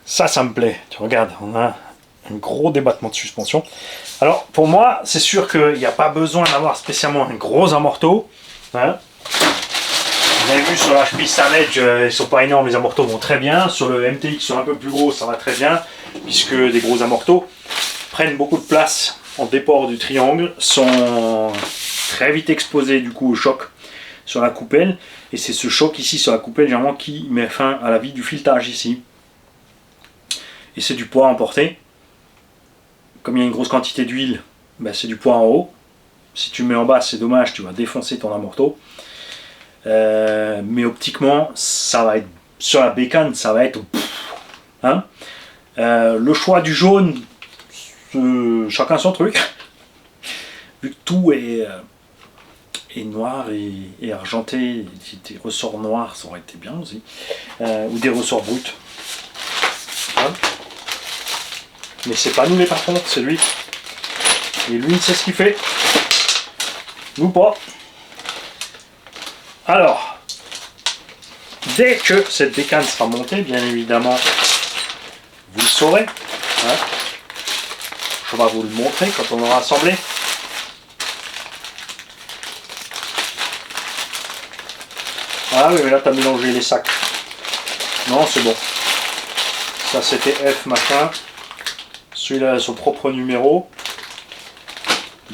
Ça me plaît. Tu regardes, on a un gros débattement de suspension. Alors, pour moi, c'est sûr qu'il n'y a pas besoin d'avoir spécialement un gros amorteau. Hein. Vous avez vu sur la HP Savage, ils sont pas énormes, les amorteaux vont très bien. Sur le MTX, sont un peu plus gros, ça va très bien, puisque des gros amorteaux prennent beaucoup de place en déport du triangle, sont très vite exposés du coup au choc sur la coupelle, et c'est ce choc ici sur la coupelle généralement qui met fin à la vie du filetage ici. Et c'est du poids emporté. Comme il y a une grosse quantité d'huile, ben c'est du poids en haut. Si tu mets en bas, c'est dommage, tu vas défoncer ton amorteau. Mais optiquement, ça va être sur la bécane, ça va être... Hein. Le choix du jaune, chacun son truc. Vu que tout est noir et argenté, des ressorts noirs, ça aurait été bien aussi. Ou des ressorts bruts. Hein. Mais c'est pas nous les patrons, c'est lui. Et lui il sait ce qu'il fait. Nous pas. Alors, dès que cette bécane sera montée, bien évidemment, vous le saurez. Hein. Je vais vous le montrer quand on aura assemblé. Ah oui, mais là, tu as mélangé les sacs. Non, c'est bon. Ça, c'était F machin. Celui-là a son propre numéro.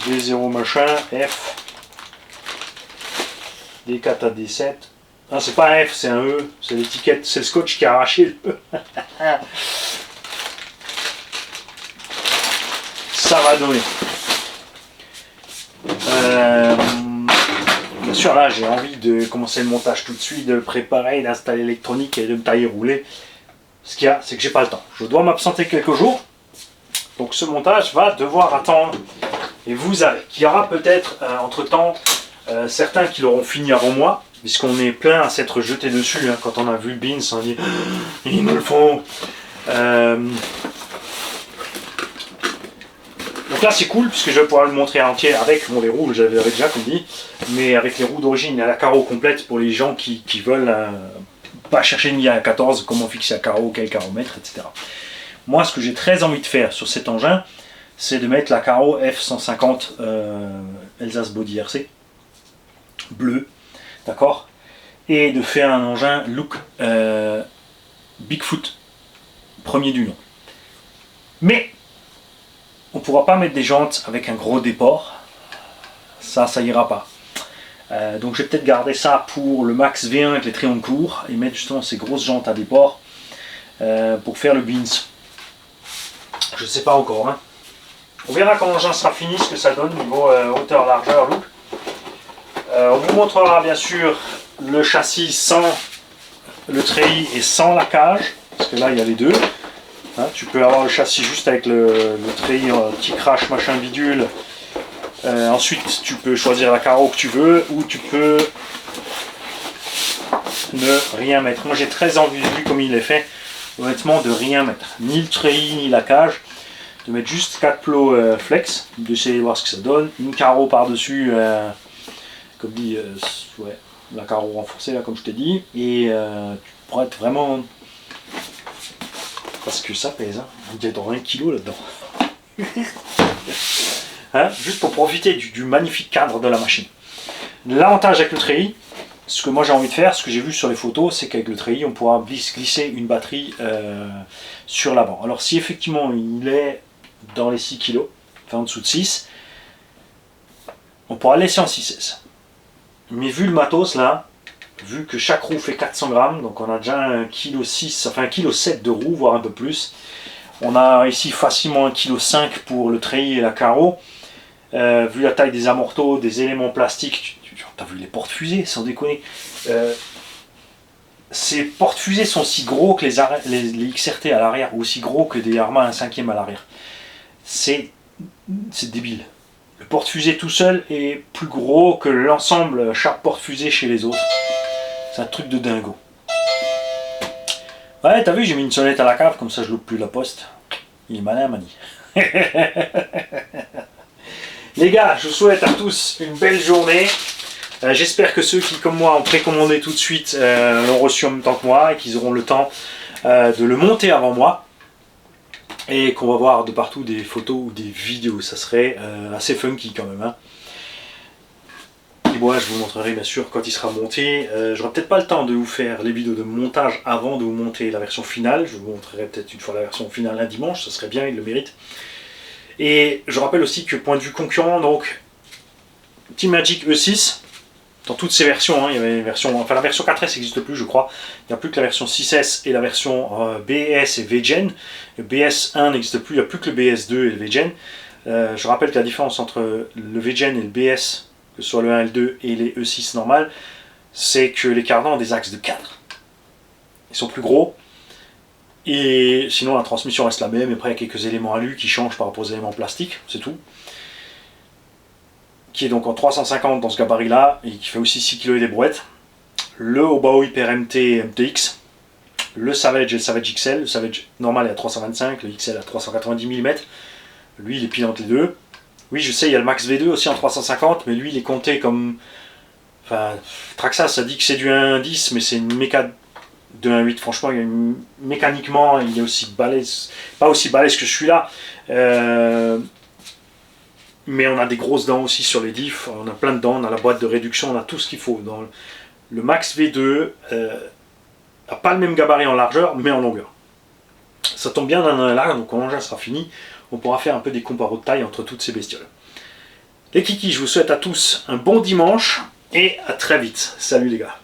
D0 machin, F. D4 à D7. Non, c'est pas un F, c'est un E. C'est l'étiquette, c'est le scotch qui a arraché le E. Ça va donner. Bien sûr, là, j'ai envie de commencer le montage tout de suite, de le préparer, d'installer l'électronique et de me tailler rouler. Ce qu'il y a, c'est que j'ai pas le temps. Je dois m'absenter quelques jours. Donc ce montage va devoir attendre. Et vous avez, qu'il y aura peut-être entre-temps certains qui l'auront fini avant moi, puisqu'on est plein à s'être jeté dessus. Hein, quand on a vu le Beans, on dit « Ils me le font !» Donc là c'est cool, puisque je vais pouvoir le montrer à entier avec les roues, je l'avais déjà comme dit, mais avec les roues d'origine et la carreau complète pour les gens qui veulent pas chercher une à 14, comment fixer la carreau, quel carreau-mètre, etc. Moi ce que j'ai très envie de faire sur cet engin, c'est de mettre la carreau F150 Elsace Body RC bleu, d'accord, et de faire un engin look Bigfoot, premier du nom. Mais on ne pourra pas mettre des jantes avec un gros déport, ça ira pas. Donc je vais peut-être garder ça pour le Max V1 avec les triangles courts et mettre justement ces grosses jantes à déport pour faire le Beans. Je ne sais pas encore. Hein. On verra quand l'engin sera fini ce que ça donne niveau hauteur, largeur, look. On vous montrera bien sûr le châssis sans le treillis et sans la cage, parce que là il y a les deux. Hein, tu peux avoir le châssis juste avec le treillis, petit crash, machin bidule. Ensuite, tu peux choisir la carreau que tu veux, ou tu peux ne rien mettre. Moi, j'ai très envie, vu comme il est fait, honnêtement, de rien mettre. Ni le treillis, ni la cage. De mettre juste 4 plots flex, d'essayer de voir ce que ça donne. Une carreau par-dessus, comme dit, ouais, la carreau renforcée, là, comme je t'ai dit. Et tu pourras être vraiment... Parce que ça pèse, hein. Il y a dans 1 kg là-dedans. Hein, juste pour profiter du magnifique cadre de la machine. L'avantage avec le treillis, ce que moi j'ai envie de faire, ce que j'ai vu sur les photos, c'est qu'avec le treillis, on pourra glisser une batterie sur l'avant. Alors si effectivement il est dans les 6 kg, enfin en dessous de 6, on pourra le laisser en 6S. Mais vu le matos là, vu que chaque roue fait 400 grammes, donc on a déjà 1,6 kg, enfin 1,7 kg de roue, voire un peu plus. On a ici facilement 1,5 kg pour le treillis et la carreau. Vu la taille des amortos, des éléments plastiques, tu as vu les porte-fusées, sans déconner. Ces porte-fusées sont si gros que les XRT à l'arrière, ou aussi gros que des Arma 1/5 à l'arrière. C'est débile. Le porte-fusée tout seul est plus gros que l'ensemble, chaque porte-fusée chez les autres. C'est un truc de dingo. Ouais, t'as vu, j'ai mis une sonnette à la cave, comme ça je loupe plus la poste. Il est malin, Mani. Les gars, je vous souhaite à tous une belle journée. J'espère que ceux qui, comme moi, ont précommandé tout de suite l'ont reçu en même temps que moi et qu'ils auront le temps de le monter avant moi. Et qu'on va voir de partout des photos ou des vidéos. Ça serait assez funky quand même. Hein. Et moi, je vous montrerai bien sûr quand il sera monté. J'aurai peut-être pas le temps de vous faire les vidéos de montage avant de vous monter la version finale. Je vous montrerai peut-être une fois la version finale un dimanche. Ça serait bien, il le mérite. Et je rappelle aussi que point de vue concurrent, donc Team Magic E6, dans toutes ces versions, hein, il y avait une version, enfin la version 4S n'existe plus je crois, il n'y a plus que la version 6S et la version BS et VGen. Le BS1 n'existe plus, il n'y a plus que le BS2 et le VGen. Je rappelle que la différence entre le VGen et le BS, que ce soit le 1 et le 2 et les E6 normales, c'est que les cardans ont des axes de 4. Ils sont plus gros. Et sinon la transmission reste la même, et après il y a quelques éléments alu qui changent par rapport aux éléments plastiques, c'est tout. Qui est donc en 350 dans ce gabarit là, et qui fait aussi 6 kg et des brouettes. Le Hobao Hyper MT MTX, le Savage et le Savage XL, le Savage normal est à 325, le XL à 390 mm. Lui il est pile entre les deux. Oui je sais, il y a le Max V2 aussi en 350, mais lui il est compté comme... Enfin, Traxxas, ça dit que c'est du 1.10, mais c'est une méca de 1.8. Franchement, mécaniquement, il est aussi balèze. Pas aussi balèze que celui-là. Mais on a des grosses dents aussi sur les diffs. On a plein de dents, on a la boîte de réduction, on a tout ce qu'il faut. Dans le Max V2 n'a pas le même gabarit en largeur, mais en longueur. Ça tombe bien dans un large, donc quand l'engin sera fini, on pourra faire un peu des comparos de taille entre toutes ces bestioles. Les kikis, je vous souhaite à tous un bon dimanche et à très vite. Salut les gars.